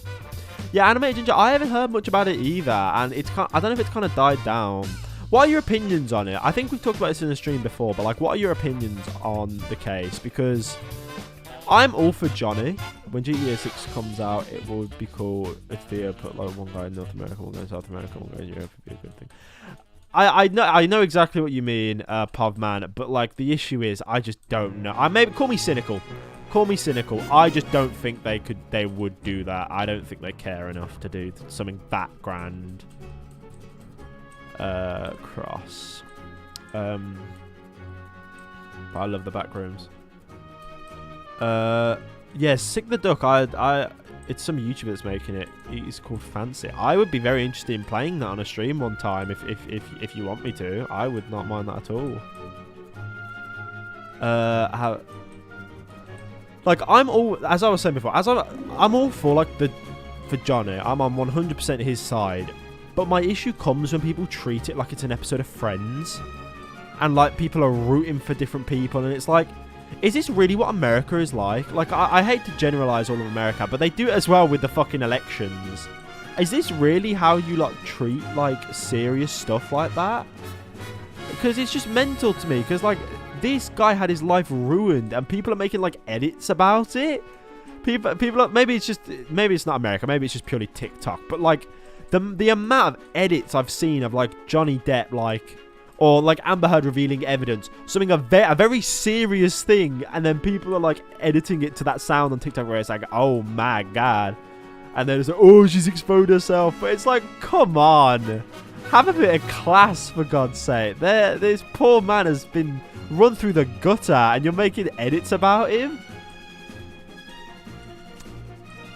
Yeah, Animated Ginger, I haven't heard much about it either, and I don't know if it's kind of died down. What are your opinions on it? I think we've talked about this in the stream before, but like, what are your opinions on the case? Because I'm all for Johnny. When GTA 6 comes out, it will be cool if Theo put like one guy in North America, one guy in South America, one guy in Europe. Would be a good thing. I know exactly what you mean, Povman, but like the issue is I just don't know. Call me cynical. Call me cynical. I just don't think they would do that. I don't think they care enough to do something that grand. Cross. But I love the back rooms. Yeah, Sick the Duck. It's some YouTuber that's making it. He's called Fancy. I would be very interested in playing that on a stream one time if you want me to. I would not mind that at all. Like, I'm all, as I was saying before, I'm all for like for Johnny. I'm on 100% his side. But my issue comes when people treat it like it's an episode of Friends, and like people are rooting for different people, and it's like, is this really what America is like? Like, I hate to generalize all of America, but they do it as well with the fucking elections. Is this really how you like treat like serious stuff like that? Because it's just mental to me. Because like, this guy had his life ruined, and people are making like edits about it. People are, maybe it's not America, maybe it's just purely TikTok, but like the amount of edits I've seen of like Johnny Depp, like, or like Amber Heard revealing evidence, something a very serious thing, and then people are like editing it to that sound on TikTok where it's like, oh my god, and then it's like, oh, she's exposed herself. But it's like, come on, have a bit of class, for God's sake. This poor man has been run through the gutter, and you're making edits about him?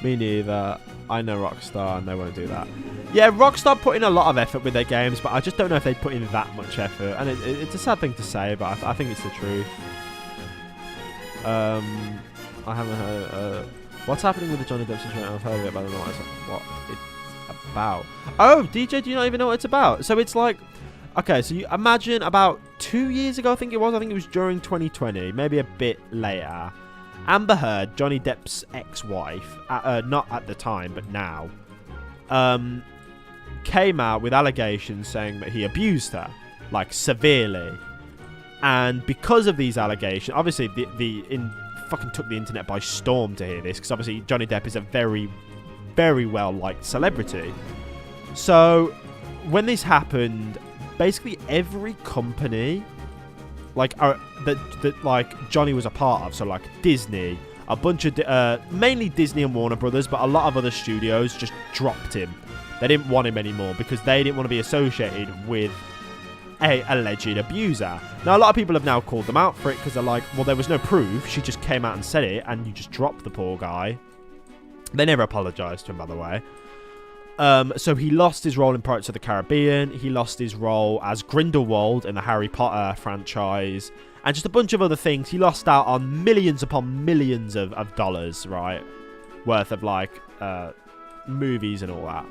Me neither. I know Rockstar, and they won't do that. Yeah, Rockstar put in a lot of effort with their games, but I just don't know if they put in that much effort. And it's a sad thing to say, but I think it's the truth. I haven't heard... what's happening with the Johnny Depp situation? I've heard of it, but I don't know what it's about. Oh, DJ, do you not even know what it's about? So it's like... Okay, so you imagine about 2 years ago, I think it was during 2020, maybe a bit later. Amber Heard, Johnny Depp's ex-wife, not at the time, but now, came out with allegations saying that he abused her, like, severely. And because of these allegations, obviously, fucking took the internet by storm to hear this, because obviously Johnny Depp is a very, very well-liked celebrity. So, when this happened, basically every company... like that like Johnny was a part of, so like Disney, a bunch of mainly Disney and Warner Brothers, but a lot of other studios just dropped him. They didn't want him anymore because they didn't want to be associated with a alleged abuser. Now a lot of people have now called them out for it because they're like, well, there was no proof, she just came out and said it, and you just dropped the poor guy. They never apologized to him, by the way. So he lost his role in Pirates of the Caribbean. He lost his role as Grindelwald in the Harry Potter franchise. And just a bunch of other things. He lost out on millions upon millions of dollars, right? Worth of, like, movies and all that.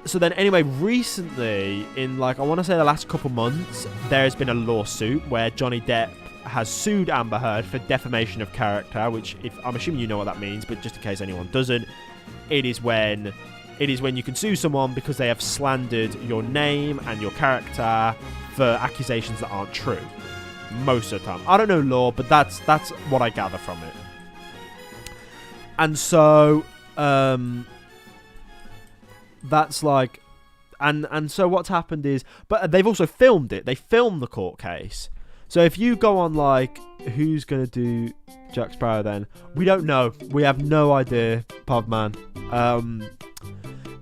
So then, anyway, recently, in, like, I want to say the last couple months, there has been a lawsuit where Johnny Depp has sued Amber Heard for defamation of character, which, I'm assuming you know what that means, but just in case anyone doesn't, it is when It is when you can sue someone because they have slandered your name and your character for accusations that aren't true. Most of the time. I don't know law, but that's what I gather from it. And so, that's like, and so what's happened is, but they've also filmed it. They filmed the court case. So if you go on like, who's going to do Jack Sparrow then? We don't know. We have no idea, Podman.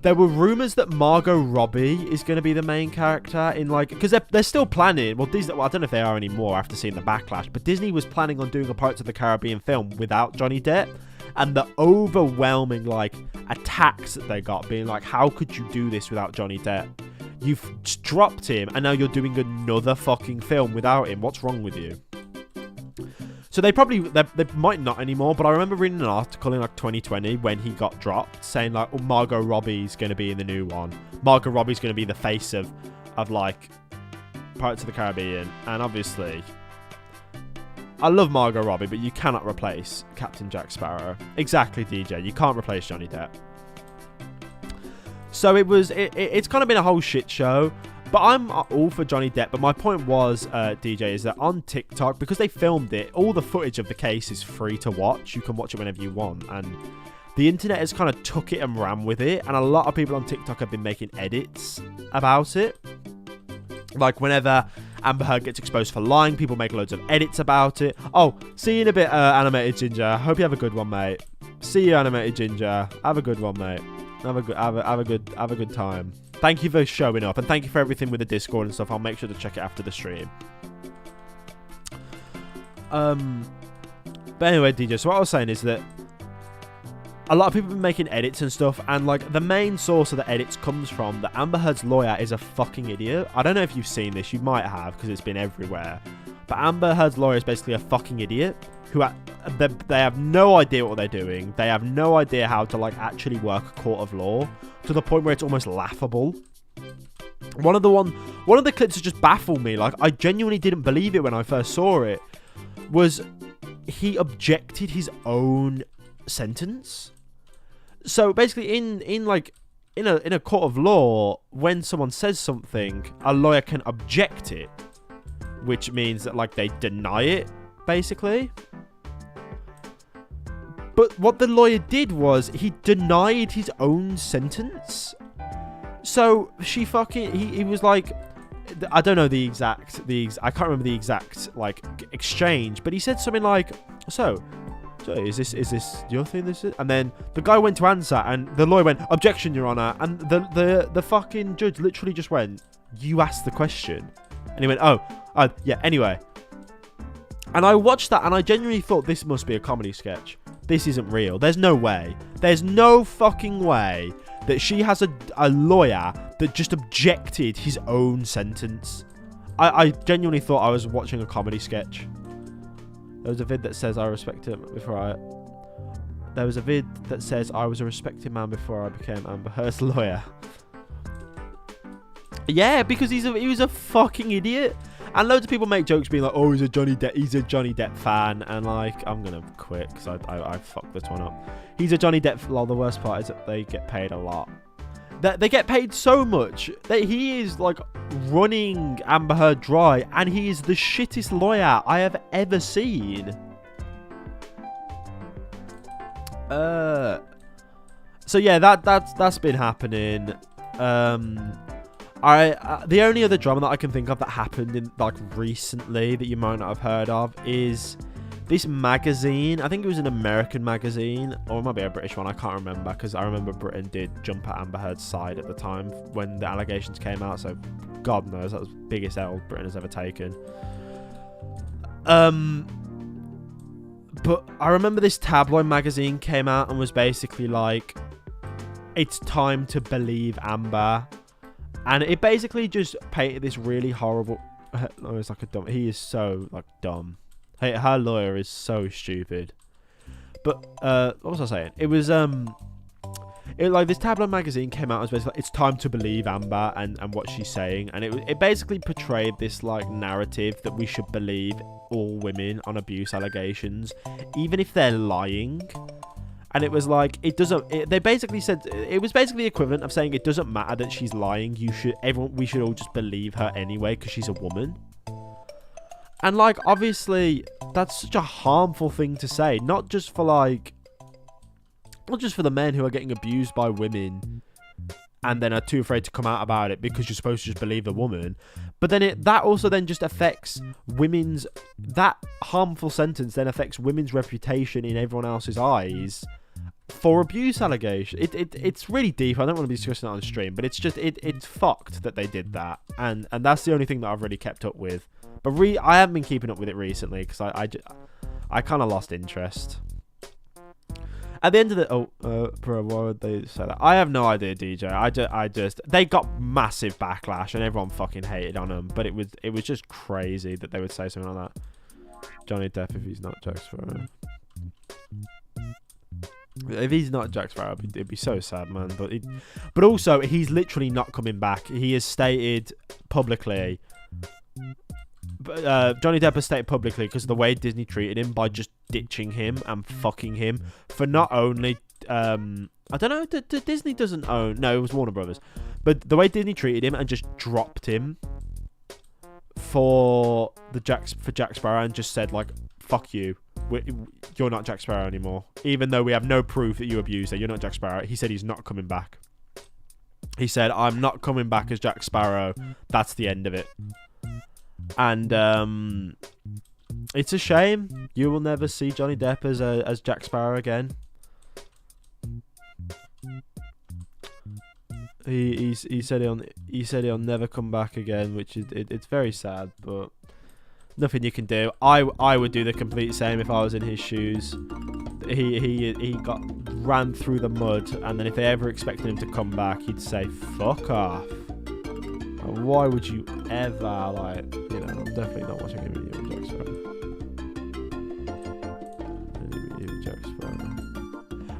There were rumours that Margot Robbie is going to be the main character in like, because they're still planning. Well, Disney. Well, I don't know if they are anymore after seeing the backlash. But Disney was planning on doing a Pirates of the Caribbean film without Johnny Depp, and the overwhelming like attacks that they got, being like, "How could you do this without Johnny Depp? You've dropped him, and now you're doing another fucking film without him. What's wrong with you?" So they might not anymore, but I remember reading an article in like 2020 when he got dropped saying like, oh, Margot Robbie's going to be in the new one. Margot Robbie's going to be the face of like Pirates of the Caribbean. And obviously, I love Margot Robbie, but you cannot replace Captain Jack Sparrow. Exactly, DJ. You can't replace Johnny Depp. So it's kind of been a whole shit show. But I'm all for Johnny Depp. But my point was, DJ, is that on TikTok, because they filmed it, all the footage of the case is free to watch. You can watch it whenever you want. And the internet has kind of took it and ran with it. And a lot of people on TikTok have been making edits about it. Like whenever Amber Heard gets exposed for lying, people make loads of edits about it. Oh, see you in a bit, Animated Ginger. Hope you have a good one, mate. See you, Animated Ginger. Have a good one, mate. Have a good time. Thank you for showing up, and thank you for everything with the Discord and stuff. I'll make sure to check it after the stream. But anyway, DJ, so what I was saying is that a lot of people have been making edits and stuff, and like the main source of the edits comes from that Amber Heard's lawyer is a fucking idiot. I don't know if you've seen this. You might have, because it's been everywhere. But Amber Heard's lawyer is basically a fucking idiot who they have no idea what they're doing. They have no idea how to like actually work a court of law, to the point where it's almost laughable. One of the clips that just baffled me, like I genuinely didn't believe it when I first saw it, was he objected his own sentence. So basically in a court of law, when someone says something, a lawyer can object it, which means that like they deny it, basically. But what the lawyer did was he denied his own sentence. So he was like, I don't know the exact I can't remember the exact like exchange, but he said something like, so is this your thing? This is, and then the guy went to answer, and the lawyer went, objection, Your Honor, and the fucking judge literally just went, you asked the question, and he went, yeah, anyway. And I watched that, and I genuinely thought this must be a comedy sketch. This isn't real. There's no way. There's no fucking way that she has a lawyer that just objected his own sentence. I genuinely thought I was watching a comedy sketch. There was a vid that says I respect him before I... There was a vid that says I was a respected man before I became Amber Heard's lawyer. Yeah, because he was a fucking idiot. And loads of people make jokes being like, oh, he's a Johnny Depp fan. And like, I'm going to quit because I fucked this one up. He's a Johnny Depp. Well, the worst part is that they get paid a lot. They get paid so much that he is like running Amber Heard dry. And he is the shittest lawyer I have ever seen. So yeah, that's been happening. The only other drama that I can think of that happened in like recently that you might not have heard of is this magazine. I think it was an American magazine, or it might be a British one. I can't remember, because I remember Britain did jump at Amber Heard's side at the time when the allegations came out. So God knows, that was the biggest L Britain has ever taken. But I remember this tabloid magazine came out and was basically like, it's time to believe Amber. And it basically just painted this really horrible... Oh, it's like a dumb... He is so, like, dumb. Hey, her lawyer is so stupid. But, what was I saying? It was, like, this tabloid magazine came out and was basically like, it's time to believe Amber and what she's saying. And it basically portrayed this, like, narrative that we should believe all women on abuse allegations, even if they're lying. And it was like, it doesn't. They basically said it was basically the equivalent of saying it doesn't matter that she's lying. We should all just believe her anyway because she's a woman. And like, obviously, that's such a harmful thing to say. Not just for the men who are getting abused by women and then are too afraid to come out about it because you're supposed to just believe the woman. But then that also then just affects that harmful sentence then affects women's reputation in everyone else's eyes for abuse allegations. It's really deep. I don't want to be discussing it on the stream, but it's just, it's fucked that they did that. And that's the only thing that I've really kept up with. But I haven't been keeping up with it recently because I kind of lost interest. At the end of the... bro, why would they say that? I have no idea, DJ. I just... They got massive backlash and everyone fucking hated on them. But it was just crazy that they would say something like that. Johnny Depp, if he's not Jack Sparrow. If he's not Jack Sparrow, it'd be so sad, man. But also, he's literally not coming back. He has stated publicly... Johnny Depp has stated publicly because of the way Disney treated him by just ditching him and fucking him for not only I don't know, Disney doesn't own, no, it was Warner Brothers, but the way Disney treated him and just dropped him for Jack Sparrow and just said like, fuck you, you're not Jack Sparrow anymore, even though we have no proof that you abused her, you're not Jack Sparrow. He said he's not coming back. He said, I'm not coming back as Jack Sparrow, that's the end of it. And it's a shame. You will never see Johnny Depp as Jack Sparrow again. He said he'll never come back again, which is it's very sad, but nothing you can do. I would do the complete same if I was in his shoes. He got ran through the mud, and then if they ever expected him to come back, he'd say fuck off. Why would you ever, like, you know, I'm definitely not watching any video of Jack Sparrow.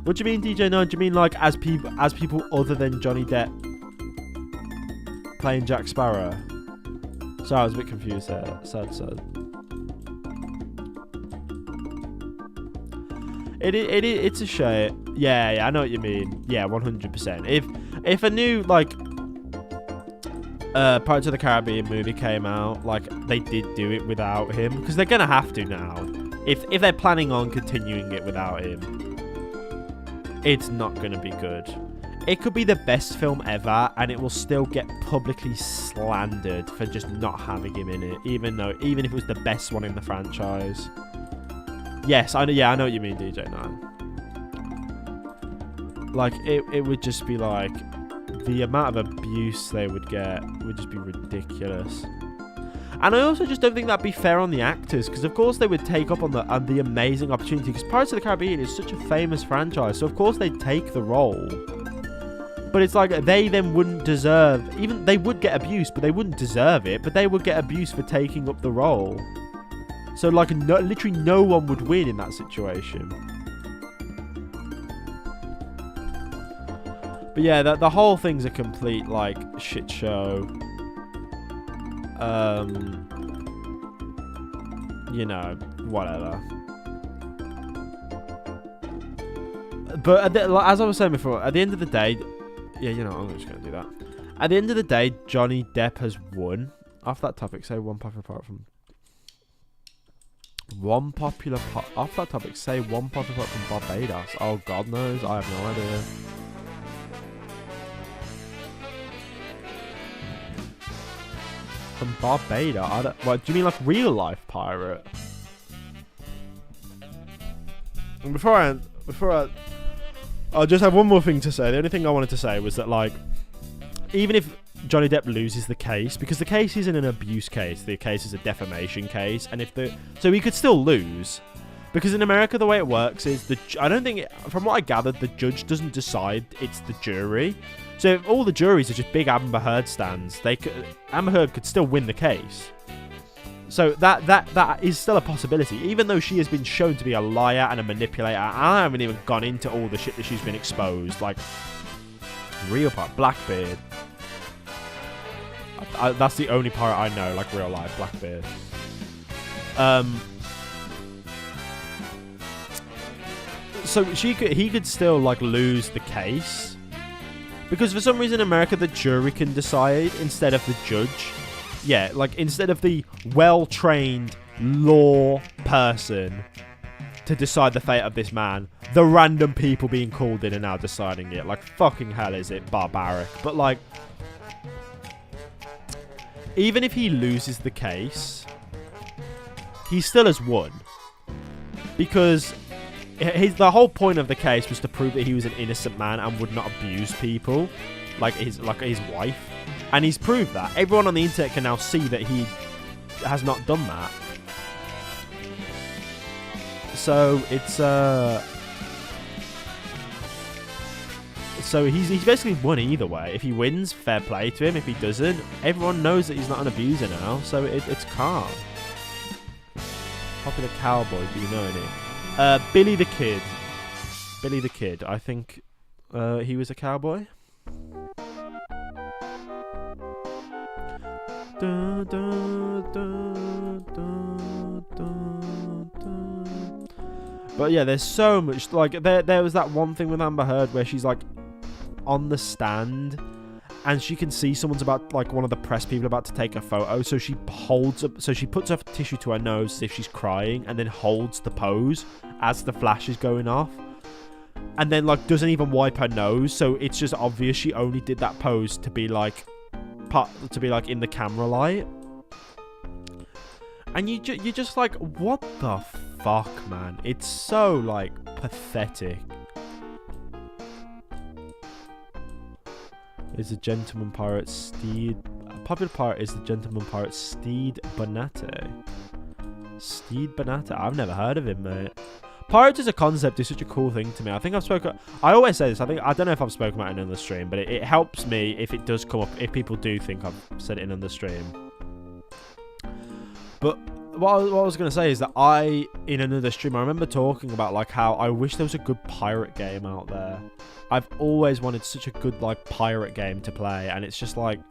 What do you mean, DJ? No, do you mean like as people other than Johnny Depp playing Jack Sparrow? Sorry, I was a bit confused there. Sad. It's a shame. Yeah, I know what you mean. Yeah, 100%. If a new like Pirates of the Caribbean movie came out, like they did do it without him because they're gonna have to now. If they're planning on continuing it without him, it's not gonna be good. It could be the best film ever, and it will still get publicly slandered for just not having him in it, even if it was the best one in the franchise. Yes, I know. Yeah, I know what you mean, DJ 9. Like it would just be like, the amount of abuse they would get would just be ridiculous. And I also just don't think that'd be fair on the actors, because of course they would take up on the amazing opportunity, because Pirates of the Caribbean is such a famous franchise, so of course they'd take the role. But it's like they then wouldn't deserve, even they would get abuse, but they wouldn't deserve it, but they would get abuse for taking up the role. So like literally no one would win in that situation. But yeah, the whole thing's a complete, like, shit show. You know, whatever. But as I was saying before, at the end of the day... Yeah, you know, I'm just going to do that. At the end of the day, Johnny Depp has won. Off that topic, say one popular part from... Off that topic, say one popular part from Barbados. Oh, God knows. I have no idea. From Barbados? What do you mean, like real life pirate? And before I just have one more thing to say. The only thing I wanted to say was that, like, even if Johnny Depp loses the case, because the case isn't an abuse case, the case is a defamation case, and so he could still lose, because in America the way it works is I don't think from what I gathered, the judge doesn't decide, it's the jury. So if all the juries are just big Amber Heard stands, Amber Heard could still win the case. So that is still a possibility, even though she has been shown to be a liar and a manipulator. I haven't even gone into all the shit that she's been exposed, like real part, Blackbeard. That's the only pirate I know, like real life, Blackbeard. So he could still like lose the case because for some reason in America the jury can decide instead of the judge. Yeah, like instead of the well-trained law person to decide the fate of this man, the random people being called in are now deciding it. Like, fucking hell is it barbaric. But like, even if he loses the case, he still has won. Because the whole point of the case was to prove that he was an innocent man and would not abuse people, like his wife. And he's proved that. Everyone on the internet can now see that he has not done that. So it's so he's basically won either way. If he wins, fair play to him. If he doesn't, everyone knows that he's not an abuser now. So it's calm. Popular cowboy, do you know any? Billy the Kid. Billy the Kid. I think he was a cowboy. Da, da, da, da, da, da. But yeah, there's so much. Like there was that one thing with Amber Heard where she's like on the stand and she can see someone's about, like one of the press people about to take a photo, so she holds up, so she puts her tissue to her nose as if she's crying and then holds the pose as the flash is going off, and then like doesn't even wipe her nose, so it's just obvious she only did that pose to be like in the camera light. And you're just like, what the fuck, man? It's so like pathetic. Is the gentleman pirate Steed? A popular pirate is the gentleman pirate Steed Bonate. Steed Bonate? I've never heard of him, mate. Pirates as a concept is such a cool thing to me. I think I've spoken. I always say this. I don't know if I've spoken about it in the stream, but it helps me if it does come up. If people do think I've said it in the stream. But what I was going to say is that in another stream, I remember talking about like how I wish there was a good pirate game out there. I've always wanted such a good like pirate game to play, and it's just like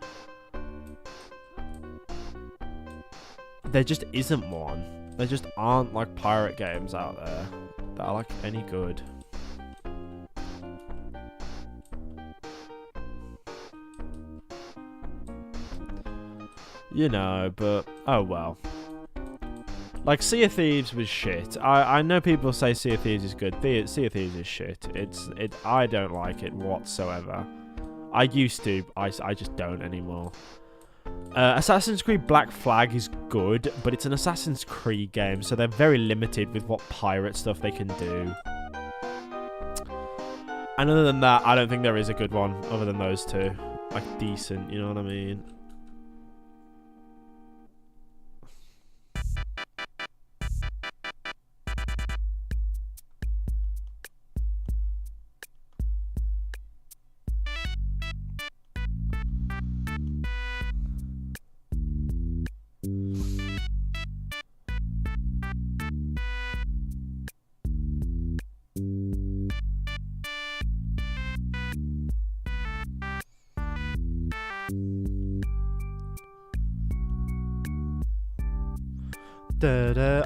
there just isn't one. There just aren't like pirate games out there that are like any good. You know, but oh well. Like Sea of Thieves was shit. I know people say Sea of Thieves is good. Sea of Thieves is shit. I don't like it whatsoever. I used to. I just don't anymore. Assassin's Creed Black Flag is good, but it's an Assassin's Creed game, so they're very limited with what pirate stuff they can do. And other than that, I don't think there is a good one other than those two. Like decent, you know what I mean?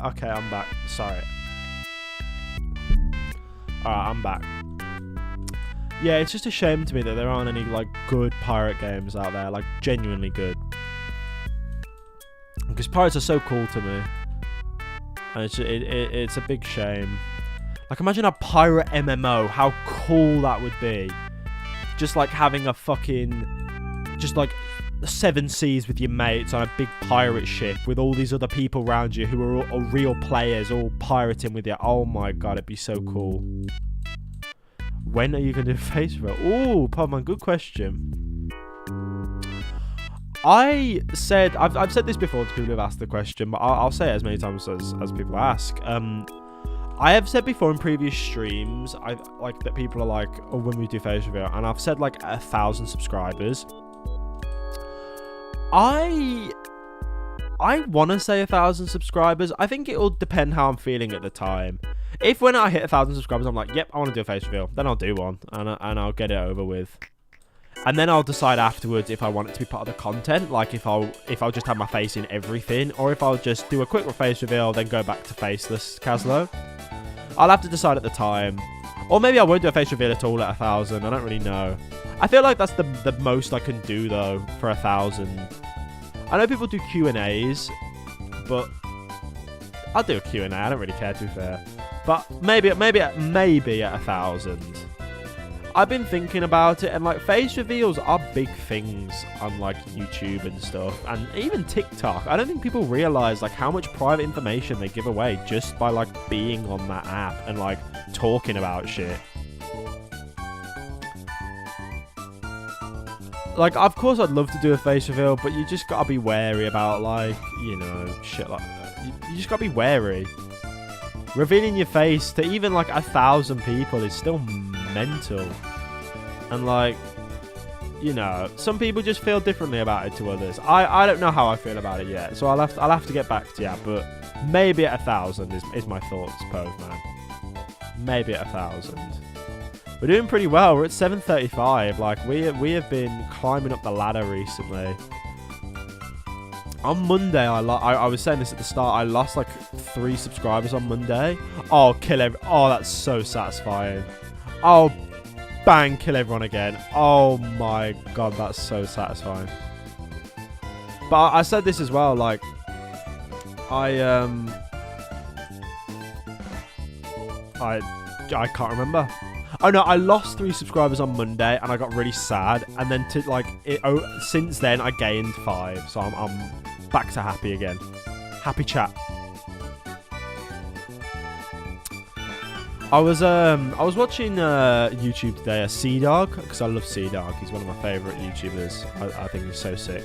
Okay, I'm back. Sorry. Alright, I'm back. Yeah, it's just a shame to me that there aren't any like good pirate games out there, like genuinely good. Because pirates are so cool to me. And it's a big shame. Like imagine a pirate MMO, how cool that would be. Just like having a fucking, just like 7 seas with your mates on a big pirate ship with all these other people around you who are all real players, all pirating with you. Oh my god, it'd be so cool. When are you going to do face reveal? Oh, Podman, good question. I've said this before to people who've asked the question, but I'll say it as many times as people ask. I have said before in previous streams, I like that people are like, oh, when we do face reveal, and I've said like 1,000 subscribers. I want to say 1,000 subscribers. I think it will depend how I'm feeling at the time. If when I hit 1,000 subscribers, I'm like, yep, I want to do a face reveal, then I'll do one, and I'll get it over with. And then I'll decide afterwards if I want it to be part of the content, like if I'll just have my face in everything, or if I'll just do a quick face reveal, then go back to faceless Caslo. I'll have to decide at the time. Or maybe I won't do a face reveal at all at 1,000. I don't really know. I feel like that's the most I can do though for 1,000. I know people do Q&As, but I'll do a Q&A. I don't really care, to be fair. But maybe at 1,000. I've been thinking about it, and like face reveals are big things on like YouTube and stuff, and even TikTok. I don't think people realize like how much private information they give away just by like being on that app and like talking about shit. Like, of course I'd love to do a face reveal, but you just gotta be wary about, like, you know, shit like that. You just gotta be wary. Revealing your face to even, like, 1,000 people is still mental. And, like, you know, some people just feel differently about it to others. I don't know how I feel about it yet, so I'll have to get back to you, but maybe at 1,000 is my thoughts, Postman. Maybe at 1,000. We're doing pretty well. We're at 735. Like, we have been climbing up the ladder recently. On Monday, I was saying this at the start, I lost like 3 subscribers on Monday. Oh, that's so satisfying. Oh, bang, kill everyone again. Oh my god, that's so satisfying. But I said this as well, like, I can't remember. Oh no, I lost 3 subscribers on Monday and I got really sad, and then since then I gained 5, so I'm back to happy again. Happy chat. I was watching YouTube today, Seadog, because I love Seadog. He's one of my favourite YouTubers. I think he's so sick.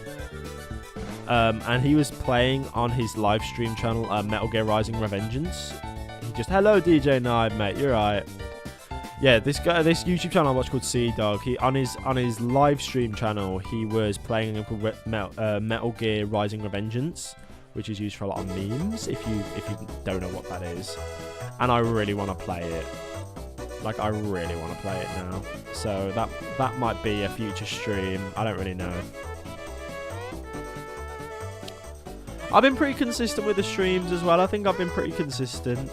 And he was playing on his live stream channel, Metal Gear Rising Revengeance. He just, hello DJ Knive, mate, you're right. Yeah, this YouTube channel I watch called Seadog. He on his live stream channel, he was playing a game called Metal Gear Rising Revengeance, which is used for a lot of memes. If you don't know what that is, and I really want to play it. Like, I really want to play it now. So that might be a future stream. I don't really know. I've been pretty consistent with the streams as well. I think I've been pretty consistent.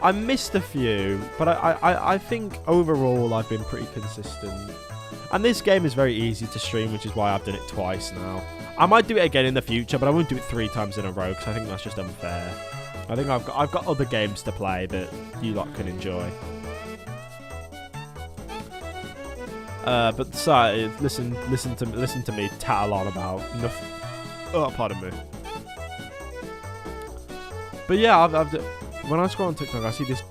I missed a few, but I think overall I've been pretty consistent. And this game is very easy to stream, which is why I've done it twice now. I might do it again in the future, but I won't do it 3 times in a row, because I think that's just unfair. I think I've got other games to play that you lot can enjoy. But sorry, listen to me tattle on about nothing. Oh, pardon me. But yeah, when I scroll on TikTok, I see this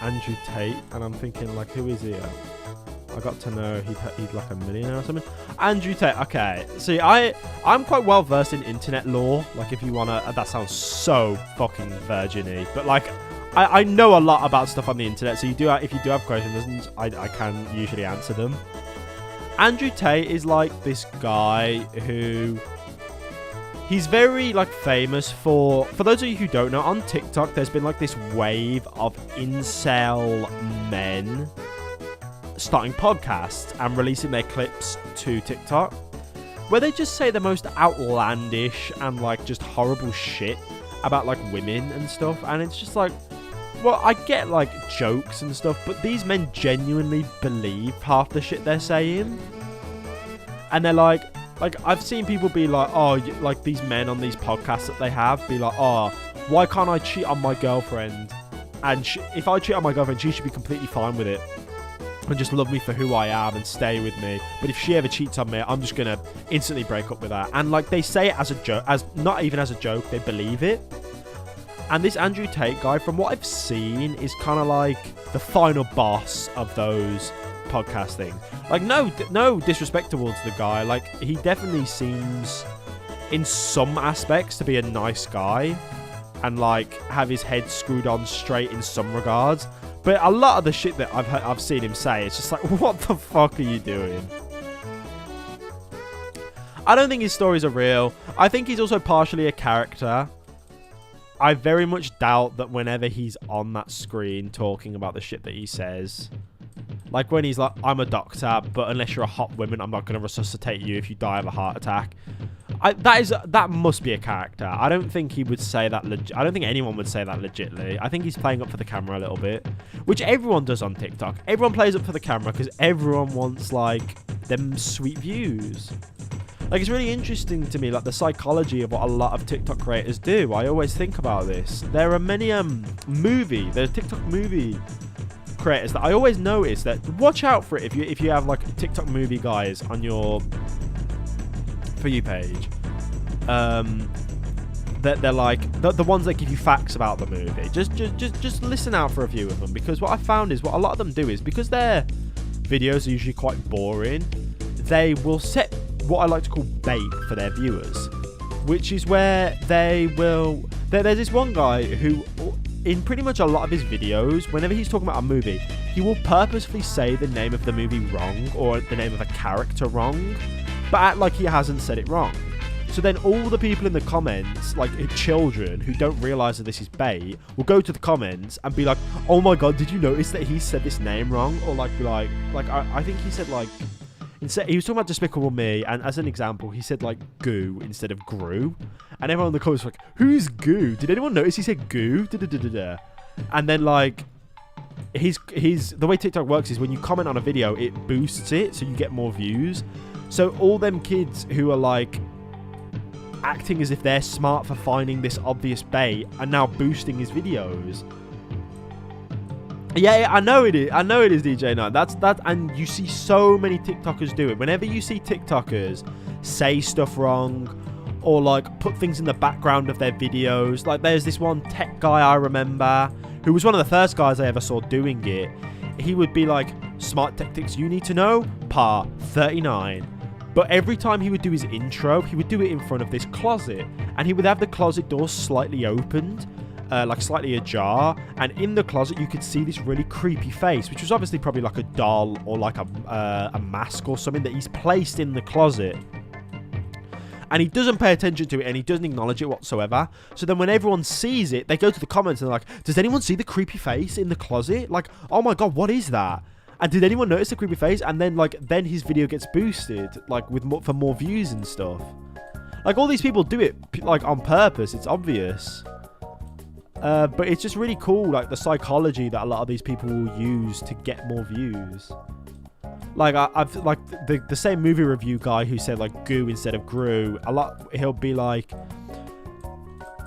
Andrew Tate, and I'm thinking, like, who is he? I got to know he's like a millionaire or something. Andrew Tate. Okay, see, I'm quite well versed in internet lore. Like, if you wanna, that sounds so fucking virgin-y, but like, I know a lot about stuff on the internet. So if you do have questions, I can usually answer them. Andrew Tate is like this guy who. He's very, like, famous for those of you who don't know, on TikTok, there's been, like, this wave of incel men starting podcasts and releasing their clips to TikTok, where they just say the most outlandish and, like, just horrible shit about, like, women and stuff, and it's just like, well, I get, like, jokes and stuff, but these men genuinely believe half the shit they're saying, and they're like, I've seen people be like, oh, like these men on these podcasts that they have, be like, oh, why can't I cheat on my girlfriend? And if I cheat on my girlfriend, she should be completely fine with it and just love me for who I am and stay with me. But if she ever cheats on me, I'm just going to instantly break up with her. And like, they say it as a joke, not even as a joke, they believe it. And this Andrew Tate guy, from what I've seen, is kind of like the final boss of those podcasting. Like, no disrespect towards the guy. Like, he definitely seems in some aspects to be a nice guy and like have his head screwed on straight in some regards, but a lot of the shit that I've seen him say, it's just like, what the fuck are you doing? I don't think his stories are real. I think he's also partially a character. I very much doubt that whenever he's on that screen talking about the shit that he says, like when he's like, I'm a doctor, but unless you're a hot woman, I'm not going to resuscitate you if you die of a heart attack. that must be a character. I don't think he would say that. I don't think anyone would say that legitly. I think he's playing up for the camera a little bit, which everyone does on TikTok. Everyone plays up for the camera because everyone wants like them sweet views. Like, it's really interesting to me, like the psychology of what a lot of TikTok creators do. I always think about this. There are many TikTok movie creators that I always notice that watch out for it if you have like TikTok movie guys on your For You page. They're like the ones that give you facts about the movie. Just listen out for a few of them, because what I found is what a lot of them do is, because their videos are usually quite boring, they will set what I like to call bait for their viewers, which is where they will. There's this one guy who, in pretty much a lot of his videos, whenever he's talking about a movie, he will purposefully say the name of the movie wrong or the name of a character wrong, but act like he hasn't said it wrong. So then all the people in the comments, like children who don't realise that this is bait, will go to the comments and be like, "Oh my god, did you notice that he said this name wrong?" Or like I think he said like, instead he was talking about Despicable Me, and as an example, he said like goo instead of Gru, and everyone in the comments was like, "Who's Goo? Did anyone notice he said goo?" And then like, the way TikTok works is when you comment on a video, it boosts it so you get more views. So all them kids who are like acting as if they're smart for finding this obvious bait are now boosting his videos. Yeah, I know it is. I know it is, DJ Knight. That's and you see so many TikTokers do it. Whenever you see TikTokers say stuff wrong or like put things in the background of their videos, like there's this one tech guy I remember who was one of the first guys I ever saw doing it. He would be like, "Smart tactics you need to know, part 39." But every time he would do his intro, he would do it in front of this closet, and he would have the closet door slightly opened, like slightly ajar, and in the closet you could see this really creepy face, which was obviously probably like a doll or like a mask or something that he's placed in the closet. And he doesn't pay attention to it, and he doesn't acknowledge it whatsoever. So then when everyone sees it, they go to the comments and they're like, "Does anyone see the creepy face in the closet? Like, oh my god, what is that? And did anyone notice the creepy face?" And then his video gets boosted, like for more views and stuff. Like, all these people do it like on purpose. It's obvious. But it's just really cool, like the psychology that a lot of these people will use to get more views. Like I've like the same movie review guy who said like goo instead of Gru. He'll be like,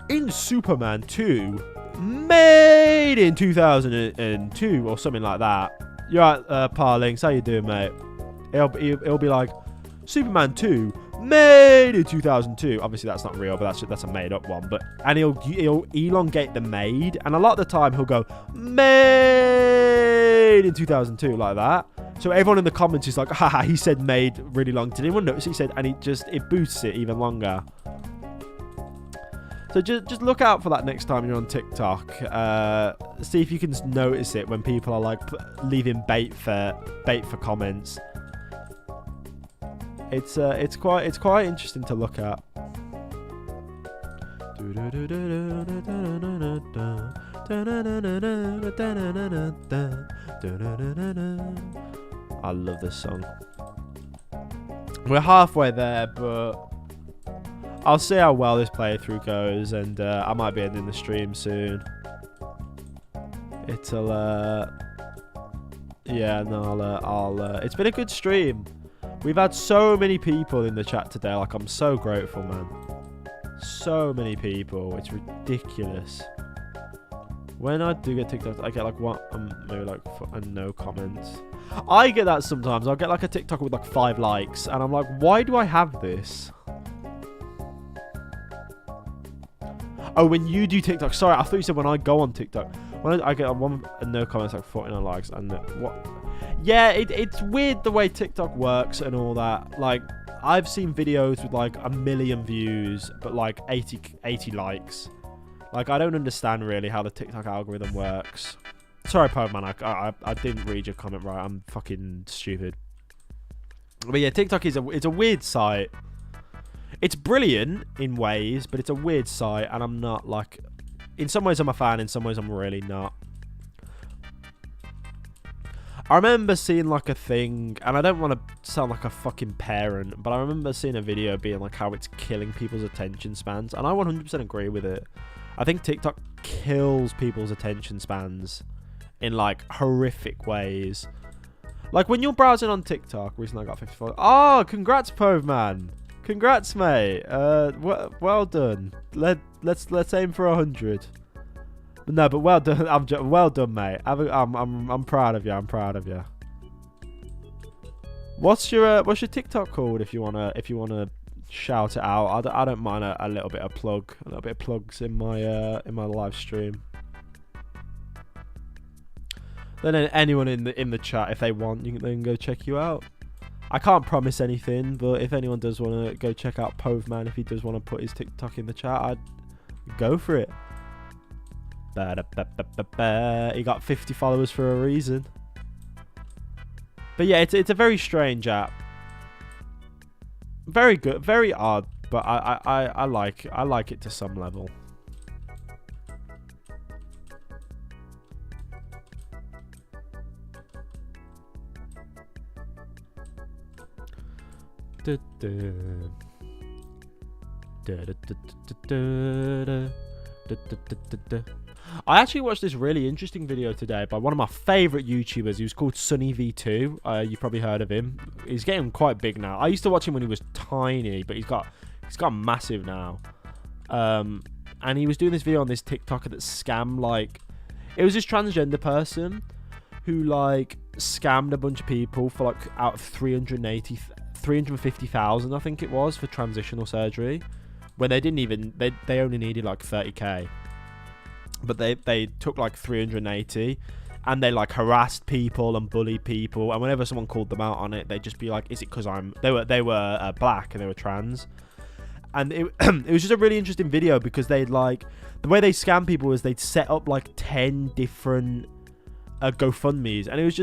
"In Superman 2, made in 2002 or something like that." You're right, Parlinks, how you doing, mate? It'll be like, "Superman 2, made in 2002. Obviously, that's not real, but that's a made-up one. And he'll elongate the made, and a lot of the time he'll go, "Made in 2002," like that. So everyone in the comments is like, "Haha, he said made really long. Did anyone notice he said?" And it boosts it even longer. So just look out for that next time you're on TikTok. See if you can notice it when people are like leaving bait for comments. It's quite interesting to look at. I love this song. We're halfway there, but I'll see how well this playthrough goes, and I might be ending the stream soon. It's been a good stream. We've had so many people in the chat today. Like, I'm so grateful, man. So many people. It's ridiculous. When I do get TikTok, I get like maybe like no comments. I get that sometimes. I'll get like a TikTok with like 5 likes, and I'm like, why do I have this? Oh, when you do TikTok. Sorry, I thought you said when I go on TikTok. When I get one no comments, like 49 likes, and what? Yeah, it's weird the way TikTok works and all that. Like, I've seen videos with like 1 million views, but like 80 likes. Like, I don't understand really how the TikTok algorithm works. Sorry, Poman, I didn't read your comment right. I'm fucking stupid. But yeah, TikTok it's a weird site. It's brilliant in ways, but it's a weird site, and I'm not like... In some ways I'm a fan, in some ways I'm really not. I remember seeing like a thing, and I don't want to sound like a fucking parent, but I remember seeing a video being like how it's killing people's attention spans, and I 100% agree with it. I think TikTok kills people's attention spans in like horrific ways. Like when you're browsing on TikTok, recently I got 54. Oh, congrats, Pove Man. Congrats, mate. Well done. Let's aim for 100. No, but well done. Well done, mate. I'm proud of you. I'm proud of you. What's your TikTok called? If you wanna shout it out, I don't mind a little bit of plugs in my live stream. Then anyone in the chat, if they want, they can go check you out. I can't promise anything, but if anyone does want to go check out Pove Man, if he does want to put his TikTok in the chat, I'd go for it. He got 50 followers for a reason. But yeah, it's a very strange app. Very good, very odd, but I like it to some level. I actually watched this really interesting video today by one of my favourite YouTubers. He was called Sunny V2. You probably heard of him. He's getting quite big now. I used to watch him when he was tiny, but he's got massive now. And he was doing this video on this TikToker that scammed, like, it was this transgender person who like scammed a bunch of people for like out of 350,000, I think it was, for transitional surgery, when they didn't even they only needed like 30k, but they took like 380, and they like harassed people and bullied people, and whenever someone called them out on it, they'd just be like, is it because they were black and they were trans? And it was just a really interesting video, because they'd like, the way they scam people was they'd set up like 10 different GoFundMes, and it was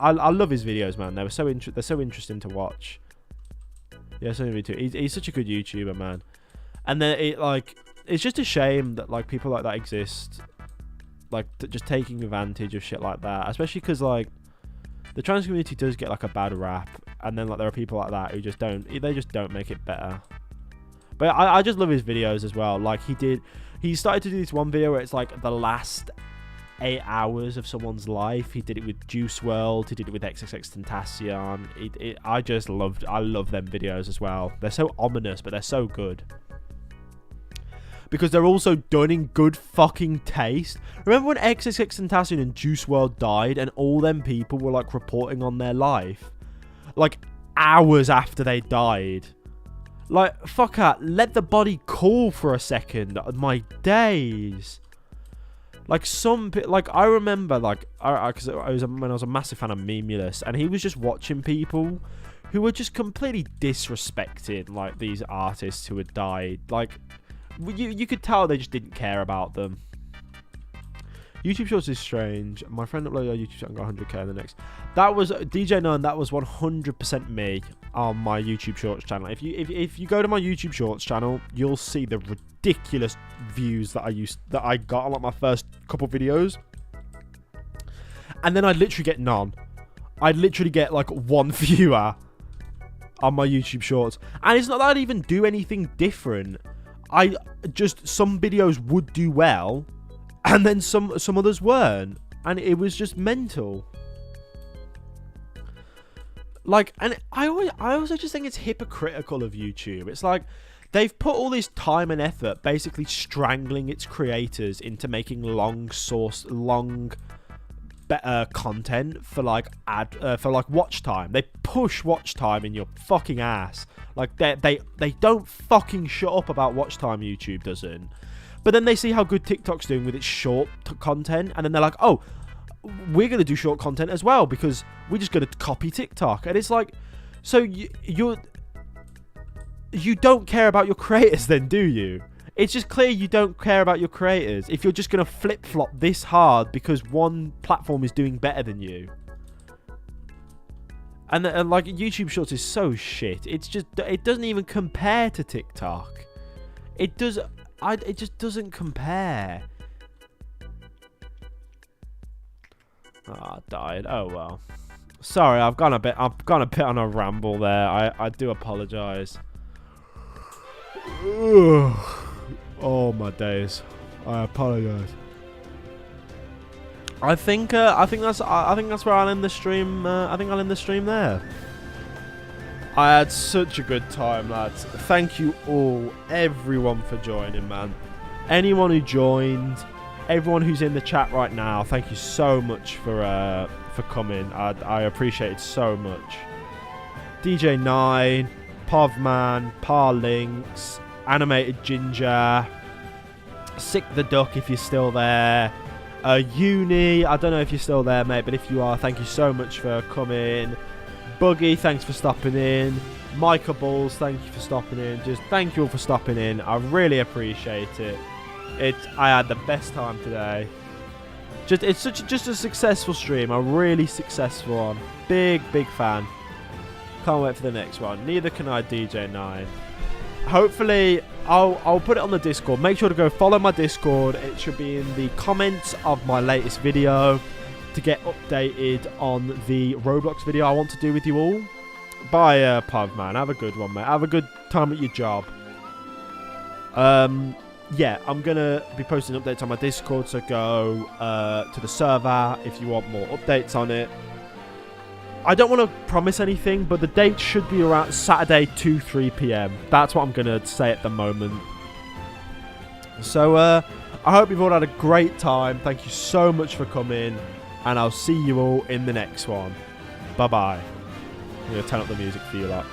I love his videos, man. They're so interesting to watch. Yeah, so me too. He's such a good YouTuber, man. And then it's just a shame that like people like that exist, like just taking advantage of shit like that, especially because like the trans community does get like a bad rap, and then like there are people like that who just don't make it better. But I just love his videos as well. Like he started to do this one video where it's like the last 8 hours of someone's life. He did it with Juice WRLD. He did it with XXXTentacion. I love them videos as well. They're so ominous, but they're so good, because they're also done in good fucking taste. Remember when XXXTentacion and Juice WRLD died, and all them people were like reporting on their life like hours after they died? Like, fuck that. Let the body cool for a second. My days. Like I remember, like, because when I was a massive fan of Memulous, and he was just watching people who were just completely disrespecting like these artists who had died. Like, you could tell they just didn't care about them. YouTube Shorts is strange. My friend uploaded our YouTube channel and got 100k in the next. That was DJ None. That was 100% me on my YouTube Shorts channel. If you go to my YouTube Shorts channel, you'll see the ridiculous views that I got on like my first couple videos, and then I'd literally get none. I'd literally get like one viewer on my YouTube Shorts, and it's not that I'd even do anything different. Some videos would do well, and then some others weren't, and it was just mental. Like, and I also just think it's hypocritical of YouTube. It's like they've put all this time and effort basically strangling its creators into making better content for like watch time. They push watch time in your fucking ass. Like they don't fucking shut up about watch time. YouTube doesn't. But then they see how good TikTok's doing with its short content, and then they're like, oh, we're going to do short content as well, because we're just going to copy TikTok. And it's like, so you don't care about your creators then, do you? It's just clear you don't care about your creators if you're just going to flip-flop this hard because one platform is doing better than you. And like, YouTube Shorts is so shit. It's just, it doesn't even compare to TikTok. It just doesn't compare. Ah, died. Oh well. Sorry, I've gone a bit on a ramble there. I do apologise. Oh my days. I apologise. I think that's where I'll end the stream. I think I'll end the stream there. I had such a good time, lads. Thank you all, everyone, for joining, man. Anyone who joined, everyone who's in the chat right now, thank you so much for coming. I appreciate it so much. DJ9, Povman, Parlinks, Animated Ginger, Sick the Duck if you're still there. Uni, I don't know if you're still there, mate, but if you are, thank you so much for coming. Buggy, thanks for stopping in. Micah Balls, thank you for stopping in. Just thank you all for stopping in. I really appreciate it. I had the best time today. It's just a successful stream. A really successful one. Big fan. Can't wait for the next one. Neither can I, DJ9. Hopefully, I'll put it on the Discord. Make sure to go follow my Discord. It should be in the comments of my latest video to get updated on the Roblox video I want to do with you all. Bye, Pav, man. Have a good one, mate. Have a good time at your job. Yeah, I'm going to be posting updates on my Discord, so go to the server if you want more updates on it. I don't want to promise anything, but the date should be around Saturday 3 p.m. That's what I'm going to say at the moment. So, I hope you've all had a great time. Thank you so much for coming, and I'll see you all in the next one. Bye-bye. I'm going to turn up the music for you lot.